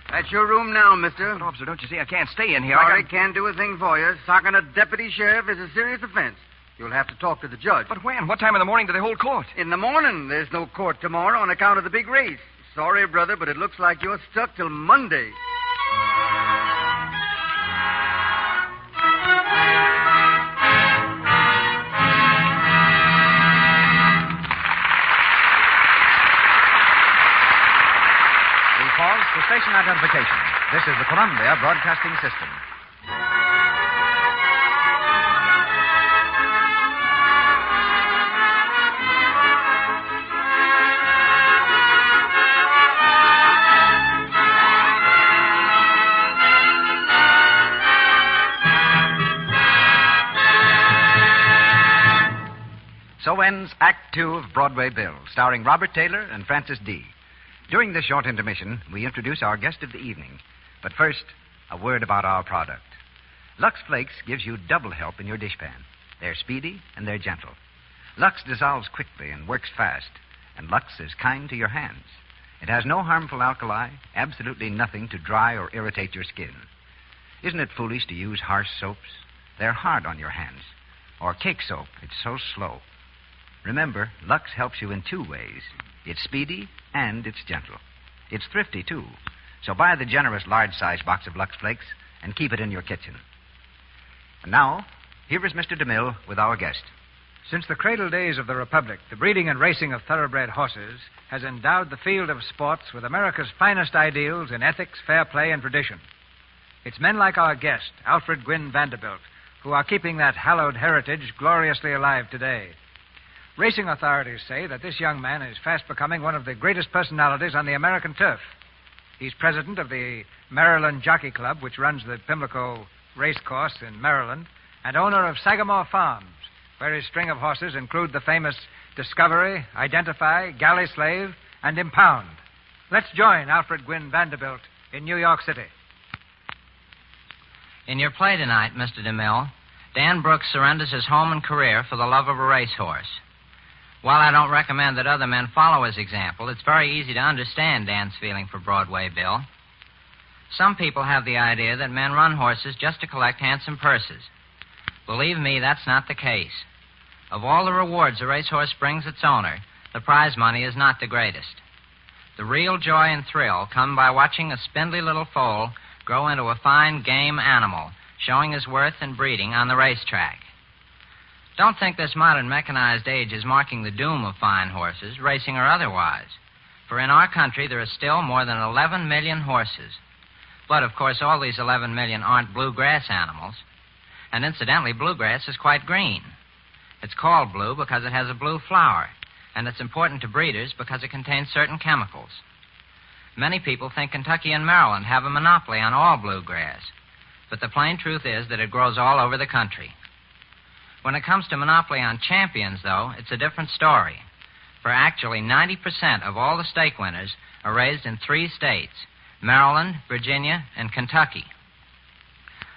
That's your room now, mister. But, officer, don't you see? I can't stay in here. Sorry, can't do a thing for you. Socking a deputy sheriff is a serious offense. You'll have to talk to the judge. But when? What time in the morning do they hold court? In the morning. There's no court tomorrow on account of the big race. Sorry, brother, but it looks like you're stuck till Monday. We pause for station identification. This is the Columbia Broadcasting System. So ends Act Two of Broadway Bill, starring Robert Taylor and Francis D. During this short intermission, we introduce our guest of the evening. But first, a word about our product. Lux Flakes gives you double help in your dishpan. They're speedy and they're gentle. Lux dissolves quickly and works fast, and Lux is kind to your hands. It has no harmful alkali, absolutely nothing to dry or irritate your skin. Isn't it foolish to use harsh soaps? They're hard on your hands. Or cake soap, it's so slow. Remember, Lux helps you in two ways. It's speedy and it's gentle. It's thrifty, too. So buy the generous large-size box of Lux Flakes and keep it in your kitchen. And now, here is Mr. DeMille with our guest. Since the cradle days of the Republic, the breeding and racing of thoroughbred horses has endowed the field of sports with America's finest ideals in ethics, fair play, and tradition. It's men like our guest, Alfred Gwynn Vanderbilt, who are keeping that hallowed heritage gloriously alive today. Racing authorities say that this young man is fast becoming one of the greatest personalities on the American turf. He's president of the Maryland Jockey Club, which runs the Pimlico Race Course in Maryland, and owner of Sagamore Farms, where his string of horses include the famous Discovery, Identify, Galley Slave, and Impound. Let's join Alfred Gwynn Vanderbilt in New York City. In your play tonight, Mr. DeMille, Dan Brooks surrenders his home and career for the love of a racehorse. While I don't recommend that other men follow his example, it's very easy to understand Dan's feeling for Broadway Bill. Some people have the idea that men run horses just to collect handsome purses. Believe me, that's not the case. Of all the rewards a racehorse brings its owner, the prize money is not the greatest. The real joy and thrill come by watching a spindly little foal grow into a fine game animal, showing his worth and breeding on the racetrack. Don't think this modern mechanized age is marking the doom of fine horses, racing or otherwise. For in our country, there are still more than 11 million horses. But, of course, all these 11 million aren't bluegrass animals. And incidentally, bluegrass is quite green. It's called blue because it has a blue flower, and it's important to breeders because it contains certain chemicals. Many people think Kentucky and Maryland have a monopoly on all bluegrass, but the plain truth is that it grows all over the country. When it comes to monopoly on champions, though, it's a different story. For actually 90% of all the stake winners are raised in 3 states, Maryland, Virginia, and Kentucky.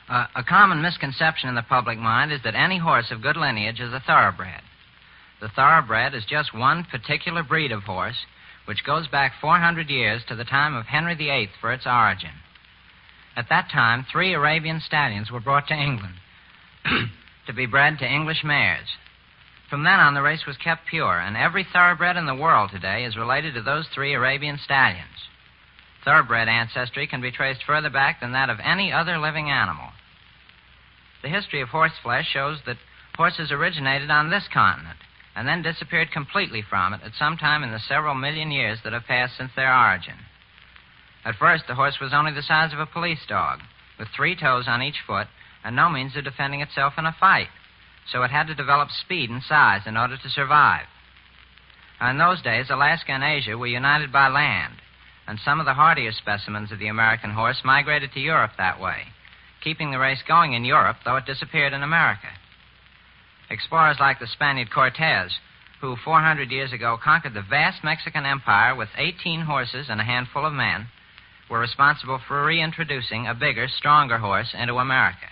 A common misconception in the public mind is that any horse of good lineage is a thoroughbred. The thoroughbred is just one particular breed of horse, which goes back 400 years to the time of Henry VIII for its origin. At that time, 3 Arabian stallions were brought to England to be bred to English mares. From then on, the race was kept pure, and every thoroughbred in the world today is related to those 3 Arabian stallions. Thoroughbred ancestry can be traced further back than that of any other living animal. The history of horseflesh shows that horses originated on this continent and then disappeared completely from it at some time in the several million years that have passed since their origin. At first, the horse was only the size of a police dog, with 3 toes on each foot and no means of defending itself in a fight, so it had to develop speed and size in order to survive. In those days, Alaska and Asia were united by land, and some of the hardier specimens of the American horse migrated to Europe that way, keeping the race going in Europe, though it disappeared in America. Explorers like the Spaniard Cortez, who 400 years ago conquered the vast Mexican Empire with 18 horses and a handful of men, were responsible for reintroducing a bigger, stronger horse into America.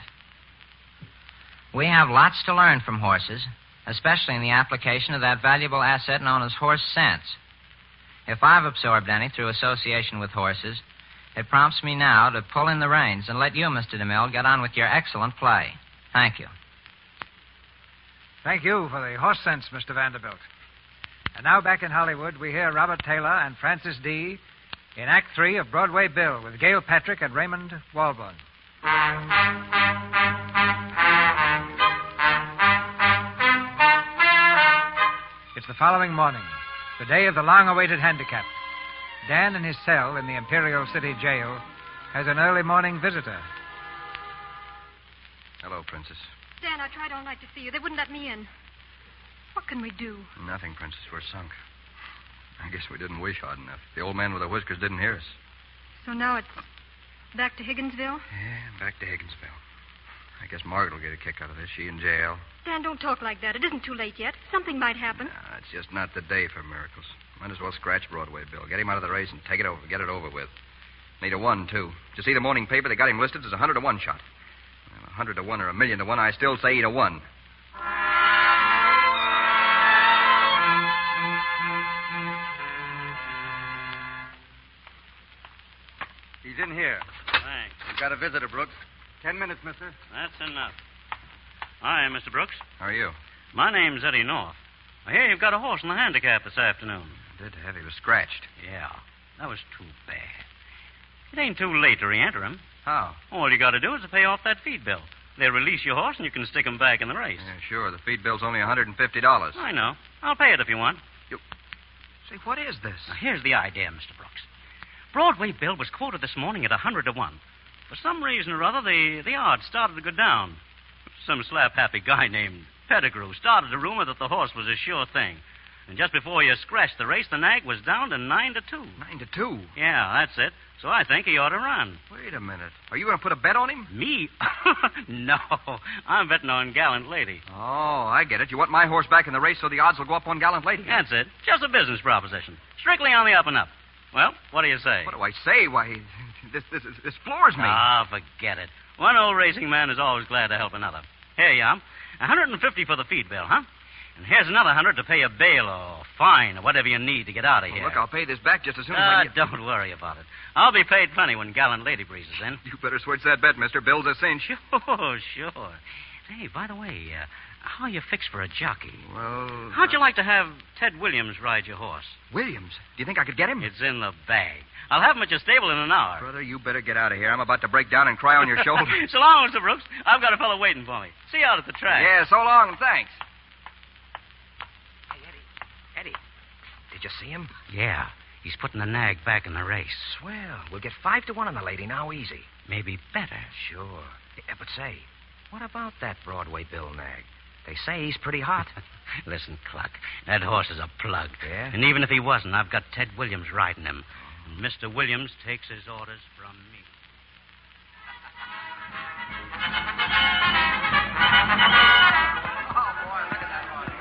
We have lots to learn from horses, especially in the application of that valuable asset known as horse sense. If I've absorbed any through association with horses, it prompts me now to pull in the reins and let you, Mr. DeMille, get on with your excellent play. Thank you. Thank you for the horse sense, Mr. Vanderbilt. And now back in Hollywood, we hear Robert Taylor and Francis Dee in Act 3 of Broadway Bill with Gail Patrick and Raymond Walborn. It's the following morning, the day of the long-awaited handicap. Dan, in his cell in the Imperial City Jail, has an early morning visitor. Hello, Princess. Dan, I tried all night to see you. They wouldn't let me in. What can we do? Nothing, Princess. We're sunk. I guess we didn't wish hard enough. The old man with the whiskers didn't hear us. So now it's back to Higginsville? Yeah, back to Higginsville. I guess Margaret will get a kick out of this, she and J.L. Dan, don't talk like that. It isn't too late yet. Something might happen. No, it's just not the day for miracles. Might as well scratch Broadway Bill. Get him out of the race and take it over. Get it over with. Need a 1, too. Did you see the morning paper? They got him listed as a 100-to-1 shot. Well, 100-to-1 or 1,000,000-to-1, I still say he'd have won. He's in here. Thanks. We've got a visitor, Brooks. 10 minutes, mister. That's enough. Hi, Mr. Brooks. How are you? My name's Eddie North. I hear you've got a horse in the handicap this afternoon. I did have. He was scratched. Yeah, that was too bad. It ain't too late to re-enter him. How? All you got to do is to pay off that feed bill. They'll release your horse, and you can stick him back in the race. Yeah, sure. The feed bill's only $150. I know. I'll pay it if you want. Say, what is this? Now, here's the idea, Mr. Brooks. Broadway Bill was quoted this morning at 100 to 1. For some reason or other, the odds started to go down. Some slap-happy guy named Pettigrew started a rumor that the horse was a sure thing. And just before you scratched the race, the nag was down to 9 to 2. 9 to 2? Yeah, that's it. So I think he ought to run. Wait a minute. Are you going to put a bet on him? Me? No. I'm betting on Gallant Lady. Oh, I get it. You want my horse back in the race so the odds will go up on Gallant Lady. That's it. Just a business proposition. Strictly on the up and up. Well, what do you say? What do I say? Why, this floors me. Ah, forget it. One old racing man is always glad to help another. Here you are. $150 for the feed bill, huh? And here's another $100 to pay a bail or fine or whatever you need to get out of here. Look, I'll pay this back just as soon as I get... Don't worry about it. I'll be paid plenty when Gallant Lady breezes in. You better switch that bet, mister. Bill's a cinch. Sure. Hey, by the way, how are you fixed for a jockey? Well... How'd you like to have Ted Williams ride your horse? Williams? Do you think I could get him? It's in the bag. I'll have him at your stable in an hour. Brother, you better get out of here. I'm about to break down and cry on your shoulder. So long, Mr. Brooks. I've got a fellow waiting for me. See you out at the track. Yeah, so long, and thanks. Eddie, did you see him? Yeah. He's putting the nag back in the race. Swell. We'll get 5 to 1 on the lady now, easy. Maybe better. Sure. Yeah, but say, what about that Broadway Bill nag? They say he's pretty hot. Listen, Cluck, that horse is a plug. Yeah? And even if he wasn't, I've got Ted Williams riding him. And Mr. Williams takes his orders from me.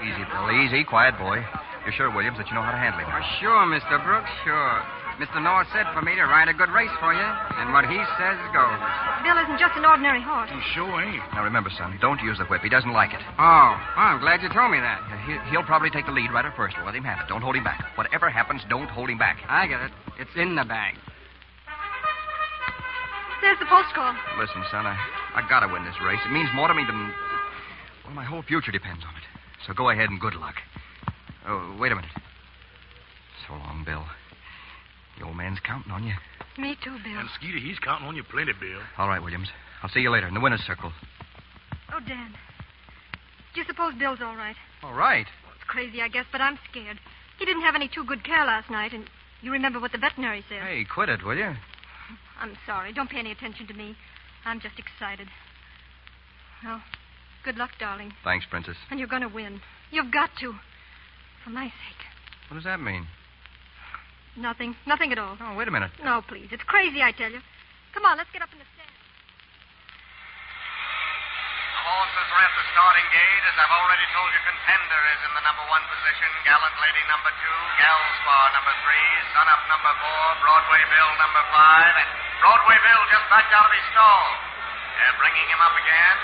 Easy, Bill. Easy. Quiet, boy. You're sure, Williams, that you know how to handle him? Sure, Mr. Brooks, sure. Mr. North said for me to ride a good race for you, and what he says goes. Bill isn't just an ordinary horse. He sure ain't. Now, remember, son, don't use the whip. He doesn't like it. Oh, I'm glad you told me that. He'll probably take the lead right at first. We'll let him have it. Don't hold him back. Whatever happens, don't hold him back. I get it. It's in the bag. There's the post call. Listen, son, I gotta win this race. It means more to me than... Well, my whole future depends on it. So go ahead and good luck. Oh, wait a minute. So long, Bill. The old man's counting on you. Me too, Bill. And Skeeter, he's counting on you plenty, Bill. All right, Williams. I'll see you later in the winner's circle. Oh, Dan. Do you suppose Bill's all right? All right. Well, it's crazy, I guess, but I'm scared. He didn't have any too good care last night, and you remember what the veterinary said. Hey, quit it, will you? I'm sorry. Don't pay any attention to me. I'm just excited. Well, good luck, darling. Thanks, Princess. And you're going to win. You've got to. For my sake. What does that mean? Nothing. Nothing at all. Oh, wait a minute. No, please. It's crazy, I tell you. Come on, let's get up in the stand. The horses are at the starting gate. As I've already told you, Contender is in the number 1 position. Gallant Lady number 2. Galspar number 3. Sun Up number 4. Broadway Bill number 5. And Broadway Bill just backed out of his stall. They're bringing him up again.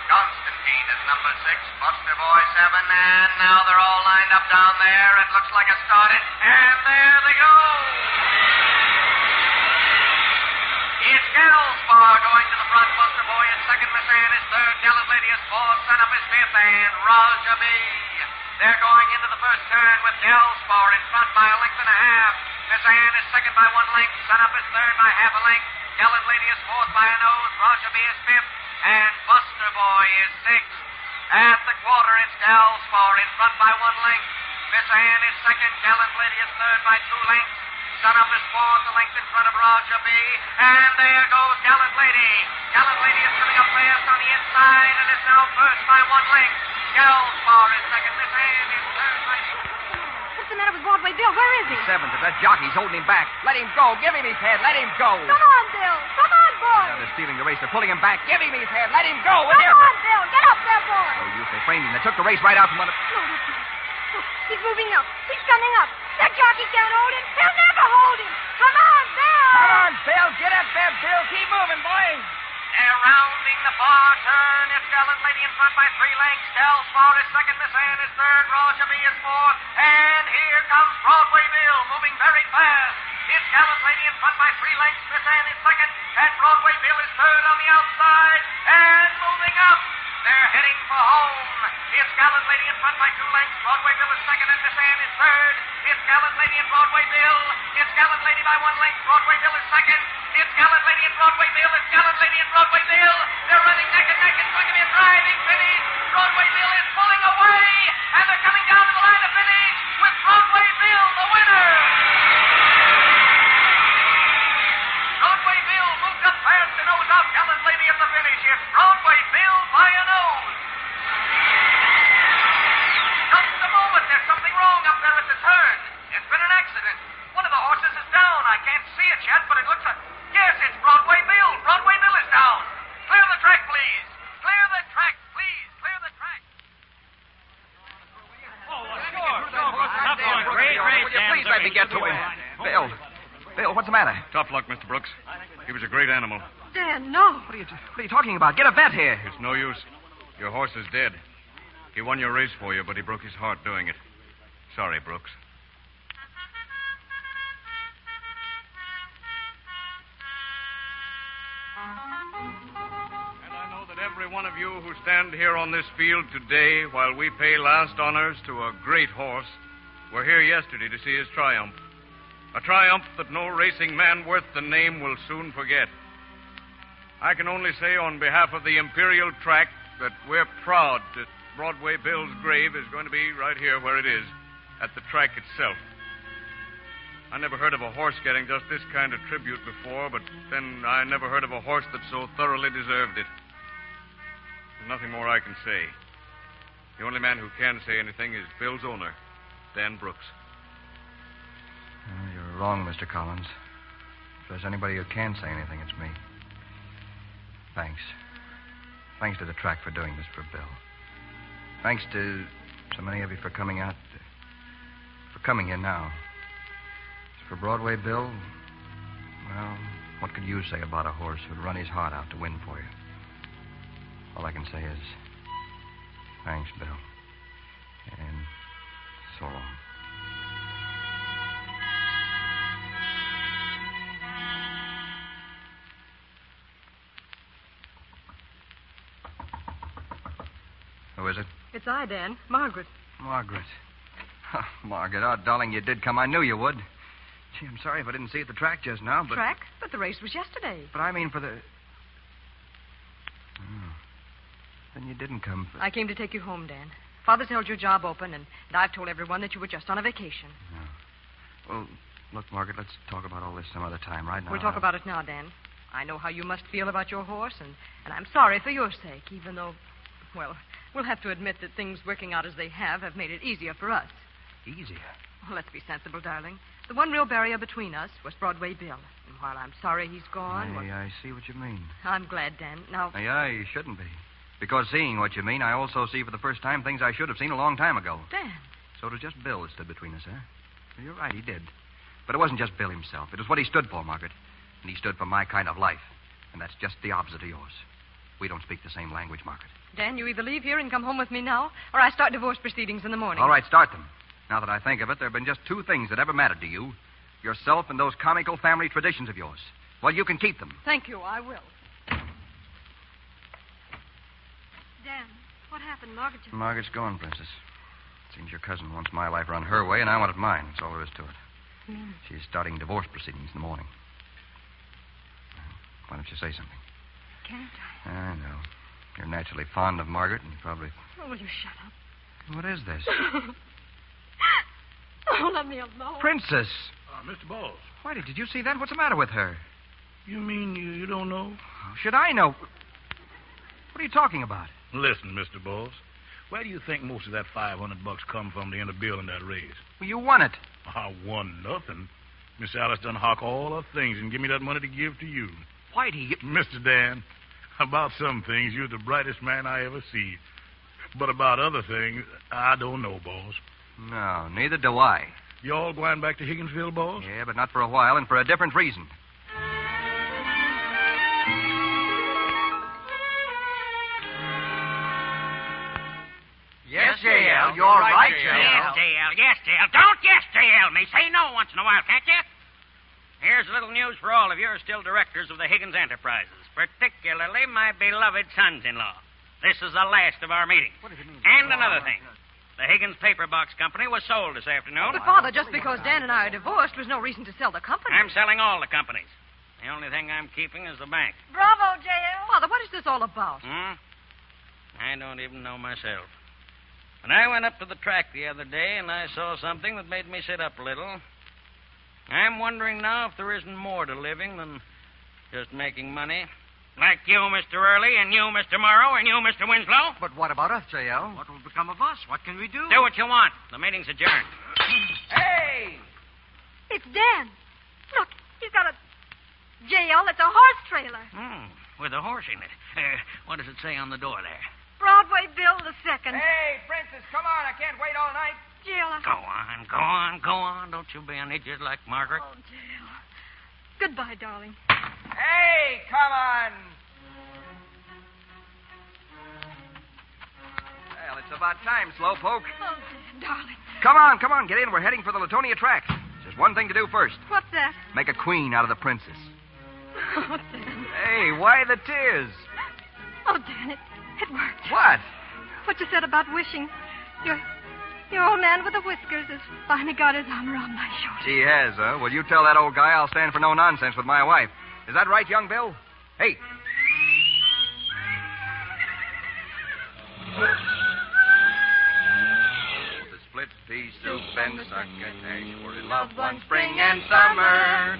Constantine is number 6, Buster Boy 7, and now they're all lined up down there. It looks like a started, and there they go. It's Galspar going to the front, Buster Boy is second, Miss Ann is third, Gallant Lady is fourth, Sun Up is fifth, and Roger B. They're going into the first turn with Galspar in front by a length and a half. Miss Ann is second by 1 length, Sun Up is third by half a length, Gallant Lady is fourth by a nose, Roger B is fifth, and Buster Boy is sixth. At the quarter, it's Galspar in front by 1 length. Miss Ann is second. Gallant Lady is third by 2 lengths. Sun Up is fourth, a length in front of Roger B. And there goes Gallant Lady. Gallant Lady is coming up fast on the inside and is now first by 1 length. Galspar is second. Miss Ann is third by 2. What's the matter with Broadway Bill? Where is he? He's seventh. That jockey's holding him back. Let him go. Give him his head. Let him go. Come on, Bill. Come on, boy. Now they're stealing the race. They're pulling him back. Give him his head. Let him go. Come on, Bill. Get up there, boy. Oh, you say framed him. They took the race right out from under... No, that's not. Look, he's moving up. He's coming up. That jockey can't hold him. He'll never hold him. Come on, Bill. Come on, Bill. Get up there, Bill. Keep moving, boy. They're rounding the far turn. It's Gallant Lady in front by 3 lengths. Galspar is second. Miss Ann is third. Roger B is fourth. And here comes Broadway Bill, moving very fast. It's Gallant Lady in front by 3 lengths. Miss Ann is second. And Broadway Bill is third on the outside. And moving up. They're heading for home. It's Gallant Lady in front by 2 lengths. Broadway Bill is second, and Miss Ann is third. It's Gallant Lady and Broadway Bill. It's Gallant Lady by 1 length. Broadway Bill is second. It's Gallant Lady and Broadway Bill. It's Gallant Lady and Broadway Bill. They're running neck and neck. It's going to be a driving finish. Broadway Bill is pulling away, and they're coming down to the line of finish with Broadway Bill, the winner. Broadway Bill moved up fast to nose out Gallant Lady at the finish. It's Broadway Bill by a nose. Just a moment. There's something wrong up there at the turn. It's been an accident. One of the horses is down. I can't see it yet, but it looks like... Yes, it's Broadway Bill. Broadway Bill is down. Clear the track, please. Clear the track, please. Clear the track. Great race, will you please let me get to him? Bill, what's the matter? Tough luck, Mr. Brooks. He was a great animal. Dan, no. What are you talking about? Get a vet here. It's no use. Your horse is dead. He won your race for you, but he broke his heart doing it. Sorry, Brooks. And I know that every one of you who stand here on this field today, while we pay last honors to a great horse, were here yesterday to see his triumph. A triumph that no racing man worth the name will soon forget. I can only say on behalf of the Imperial Track that we're proud that Broadway Bill's grave is going to be right here where it is, at the track itself. I never heard of a horse getting just this kind of tribute before, but then I never heard of a horse that so thoroughly deserved it. There's nothing more I can say. The only man who can say anything is Bill's owner, Dan Brooks. You're wrong, Mr. Collins. If there's anybody who can say anything, it's me. Thanks. Thanks to the track for doing this for Bill. Thanks to so many of you for coming out, for coming here now. As for Broadway Bill, well, what could you say about a horse who'd run his heart out to win for you? All I can say is, thanks, Bill. And so long. Who is it? It's I, Dan. Margaret. Margaret. Oh, Margaret, oh, darling, you did come. I knew you would. Gee, I'm sorry if I didn't see you at the track just now, but... Track? But the race was yesterday. But I mean for the... Oh. Then you didn't come for... I came to take you home, Dan. Father's held your job open, and I've told everyone that you were just on a vacation. Oh. Well, look, Margaret, let's talk about all this some other time. Right now... We'll talk about it now, Dan. I know how you must feel about your horse, and I'm sorry for your sake, even though... Well, we'll have to admit that things working out as they have made it easier for us. Easier? Well, let's be sensible, darling. The one real barrier between us was Broadway Bill. And while I'm sorry he's gone... I see what you mean. I'm glad, Dan. Now... Yeah, you shouldn't be. Because seeing what you mean, I also see for the first time things I should have seen a long time ago. Dan. So it was just Bill that stood between us, huh? Well, you're right, he did. But it wasn't just Bill himself. It was what he stood for, Margaret. And he stood for my kind of life. And that's just the opposite of yours. We don't speak the same language, Margaret. Dan, you either leave here and come home with me now, or I start divorce proceedings in the morning. All right, start them. Now that I think of it, there have been just two things that ever mattered to you. Yourself and those comical family traditions of yours. Well, you can keep them. Thank you, I will. Dan, what happened? Margaret's gone, Princess. Seems your cousin wants my life run her way, and I want it mine. That's all there is to it. She's starting divorce proceedings in the morning. Why don't you say something? Can't I? I know. You're naturally fond of Margaret, and you probably... Oh, will you shut up? What is this? Oh, let me alone. Princess! Mr. Bowles. Why, did you see that? What's the matter with her? You mean you don't know? How should I know? What are you talking about? Listen, Mr. Bowles. Where do you think most of that $500 come from to end the bill in that race? Well, you won it. I won nothing. Miss Alice done hawk all her things and give me that money to give to you. Whitey, you... Mr. Dan, about some things, you're the brightest man I ever see. But about other things, I don't know, boss. No, neither do I. You all going back to Higginsville, boss? Yeah, but not for a while and for a different reason. Yes, J.L., you're right, J.L. Yes, J.L. Don't yes, J.L. me. Say no once in a while, can't you? Here's a little news for all of you who are still directors of the Higgins Enterprises, particularly my beloved sons-in-law. This is the last of our meeting. What does it mean? And another thing. The Higgins Paper Box Company was sold this afternoon. But, Father, just because Dan and I are divorced was no reason to sell the company. I'm selling all the companies. The only thing I'm keeping is the bank. Bravo, J.L. Father, what is this all about? I don't even know myself. But I went up to the track the other day, and I saw something that made me sit up a little. I'm wondering now if there isn't more to living than just making money. Like you, Mr. Early, and you, Mr. Morrow, and you, Mr. Winslow. But what about us, J.L.? What will become of us? What can we do? Do what you want. The meeting's adjourned. Hey! It's Dan. Look, he's got a... J.L., it's a horse trailer. With a horse in it. What does it say on the door there? Broadway Bill II. Hey, Princess, come on. I can't wait all night. J.L. Go on. Don't you be an idiot like Margaret. Oh, J.L. Goodbye, darling. Hey, come on. Well, it's about time, Slowpoke. Oh, Dan, darling. Come on. Get in. We're heading for the Latonia track. There's one thing to do first. What's that? Make a queen out of the princess. Oh, Dan. Hey, why the tears? Oh, Dan, it worked. What? What you said about wishing. Your old man with the whiskers has finally got his arm around my shoulder. He has, huh? Well, you tell that old guy I'll stand for no nonsense with my wife. Is that right, young Bill? Hey. The split pea soup and the succotash were in love one spring and summer.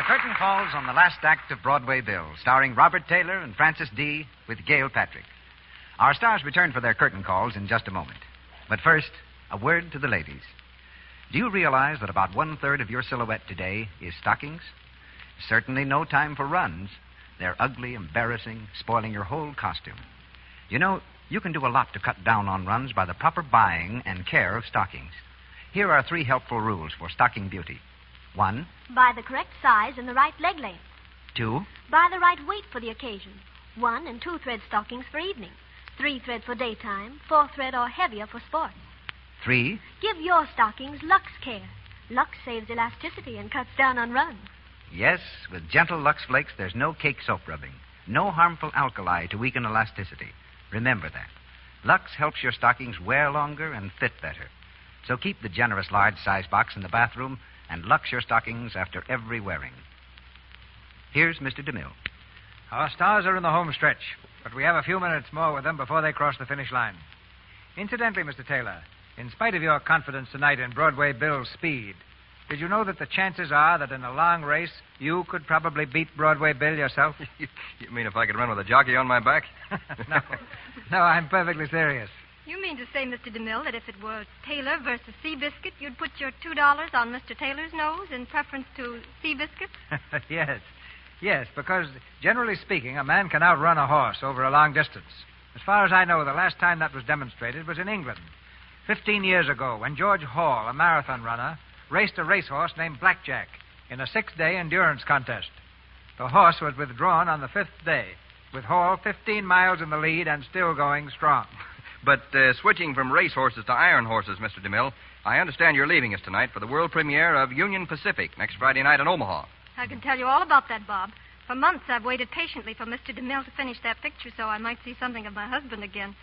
Curtain calls on the last act of Broadway Bill, starring Robert Taylor and Francis D. with Gail Patrick. Our stars return for their curtain calls in just a moment. But first, a word to the ladies. Do you realize that about 1/3 of your silhouette today is stockings? Certainly no time for runs. They're ugly, embarrassing, spoiling your whole costume. You know, you can do a lot to cut down on runs by the proper buying and care of stockings. Here are 3 helpful rules for stocking beauty. 1. Buy the correct size and the right leg length. 2. Buy the right weight for the occasion. 1 and 2 thread stockings for evening. 3 thread for daytime. 4 thread or heavier for sports. 3. Give your stockings Lux Care. Lux saves elasticity and cuts down on runs. Yes, with gentle Lux Flakes, there's no cake soap rubbing. No harmful alkali to weaken elasticity. Remember that. Lux helps your stockings wear longer and fit better. So keep the generous large size box in the bathroom and Lux your stockings after every wearing. Here's Mr. DeMille. Our stars are in the home stretch, but we have a few minutes more with them before they cross the finish line. Incidentally, Mr. Taylor, in spite of your confidence tonight in Broadway Bill's speed, did you know that the chances are that in a long race you could probably beat Broadway Bill yourself? You mean if I could run with a jockey on my back? No, I'm perfectly serious. You mean to say, Mr. DeMille, that if it were Taylor versus Seabiscuit, you'd put your $2 on Mr. Taylor's nose in preference to Seabiscuit? Yes, because generally speaking, a man can outrun a horse over a long distance. As far as I know, the last time that was demonstrated was in England. 15 years ago, when George Hall, a marathon runner, raced a racehorse named Blackjack in a 6-day endurance contest. The horse was withdrawn on the 5th day, with Hall 15 miles in the lead and still going strong. But switching from racehorses to iron horses, Mr. DeMille, I understand you're leaving us tonight for the world premiere of Union Pacific next Friday night in Omaha. I can tell you all about that, Bob. For months I've waited patiently for Mr. DeMille to finish that picture so I might see something of my husband again.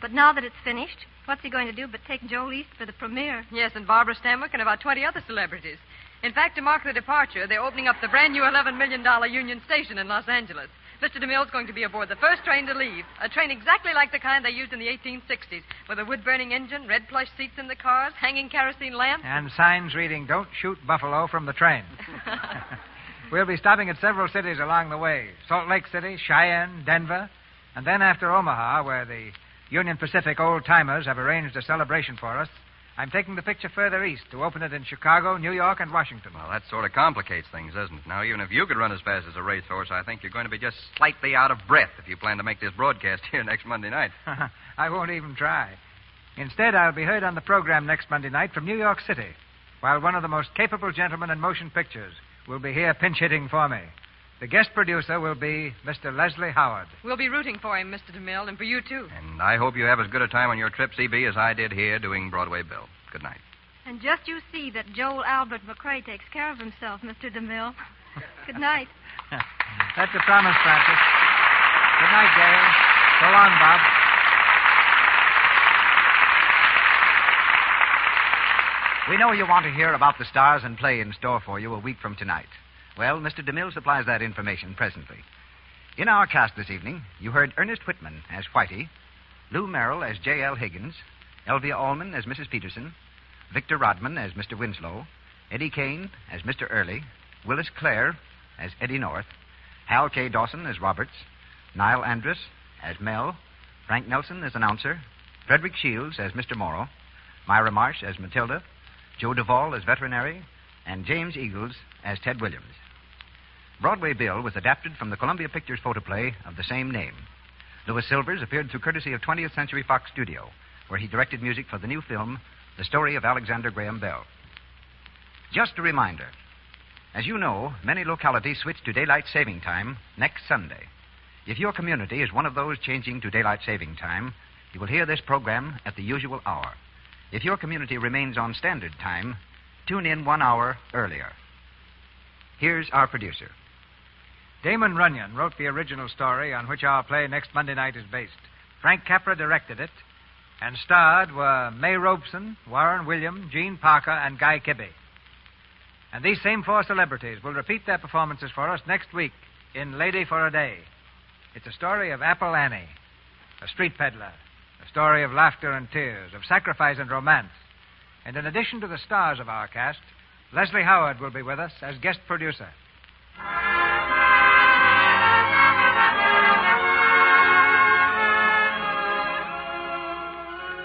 But now that it's finished, what's he going to do but take Joel East for the premiere? Yes, and Barbara Stanwyck and about 20 other celebrities. In fact, to mark the departure, they're opening up the brand new $11 million Union Station in Los Angeles. Mr. DeMille's going to be aboard the first train to leave, a train exactly like the kind they used in the 1860s, with a wood-burning engine, red plush seats in the cars, hanging kerosene lamps. And signs reading, "Don't shoot buffalo from the train." We'll be stopping at several cities along the way. Salt Lake City, Cheyenne, Denver, and then after Omaha, where the Union Pacific old-timers have arranged a celebration for us, I'm taking the picture further east to open it in Chicago, New York, and Washington. Well, that sort of complicates things, doesn't it? Now, even if you could run as fast as a racehorse, I think you're going to be just slightly out of breath if you plan to make this broadcast here next Monday night. I won't even try. Instead, I'll be heard on the program next Monday night from New York City, while one of the most capable gentlemen in motion pictures will be here pinch-hitting for me. The guest producer will be Mr. Leslie Howard. We'll be rooting for him, Mr. DeMille, and for you, too. And I hope you have as good a time on your trip, CB, as I did here doing Broadway Bill. Good night. And just you see that Joel Albert McCrae takes care of himself, Mr. DeMille. Good night. That's a promise, Francis. Good night, Gail. So long, Bob. We know you want to hear about the stars and play in store for you a week from tonight. Well, Mr. DeMille supplies that information presently. In our cast this evening, you heard Ernest Whitman as Whitey, Lou Merrill as J.L. Higgins, Elvia Allman as Mrs. Peterson, Victor Rodman as Mr. Winslow, Eddie Kane as Mr. Early, Willis Clare as Eddie North, Hal K. Dawson as Roberts, Niall Andrus as Mel, Frank Nelson as announcer, Frederick Shields as Mr. Morrow, Myra Marsh as Matilda, Joe Duvall as veterinary, and James Eagles as Ted Williams. Broadway Bill was adapted from the Columbia Pictures photoplay of the same name. Louis Silvers appeared through courtesy of 20th Century Fox Studio, where he directed music for the new film, The Story of Alexander Graham Bell. Just a reminder, as you know, many localities switch to daylight saving time next Sunday. If your community is one of those changing to daylight saving time, you will hear this program at the usual hour. If your community remains on standard time, tune in 1 hour earlier. Here's our producer. Damon Runyon wrote the original story on which our play next Monday night is based. Frank Capra directed it, and starred were May Robeson, Warren William, Gene Parker, and Guy Kibbe. And these same four celebrities will repeat their performances for us next week in Lady for a Day. It's a story of Apple Annie, a street peddler, a story of laughter and tears, of sacrifice and romance. And in addition to the stars of our cast, Leslie Howard will be with us as guest producer.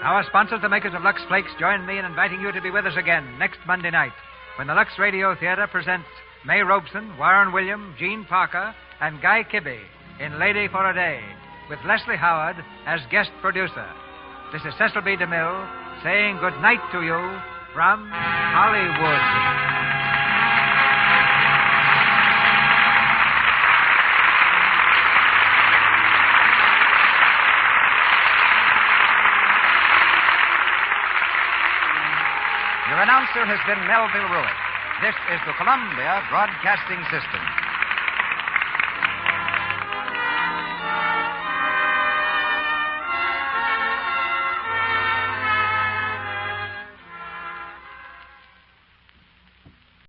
Our sponsors, the makers of Lux Flakes, join me in inviting you to be with us again next Monday night when the Lux Radio Theater presents May Robeson, Warren William, Gene Parker, and Guy Kibbe in Lady for a Day, with Leslie Howard as guest producer. This is Cecil B. DeMille saying good night to you from Hollywood. Your announcer has been Melville Ruick. This is the Columbia Broadcasting System.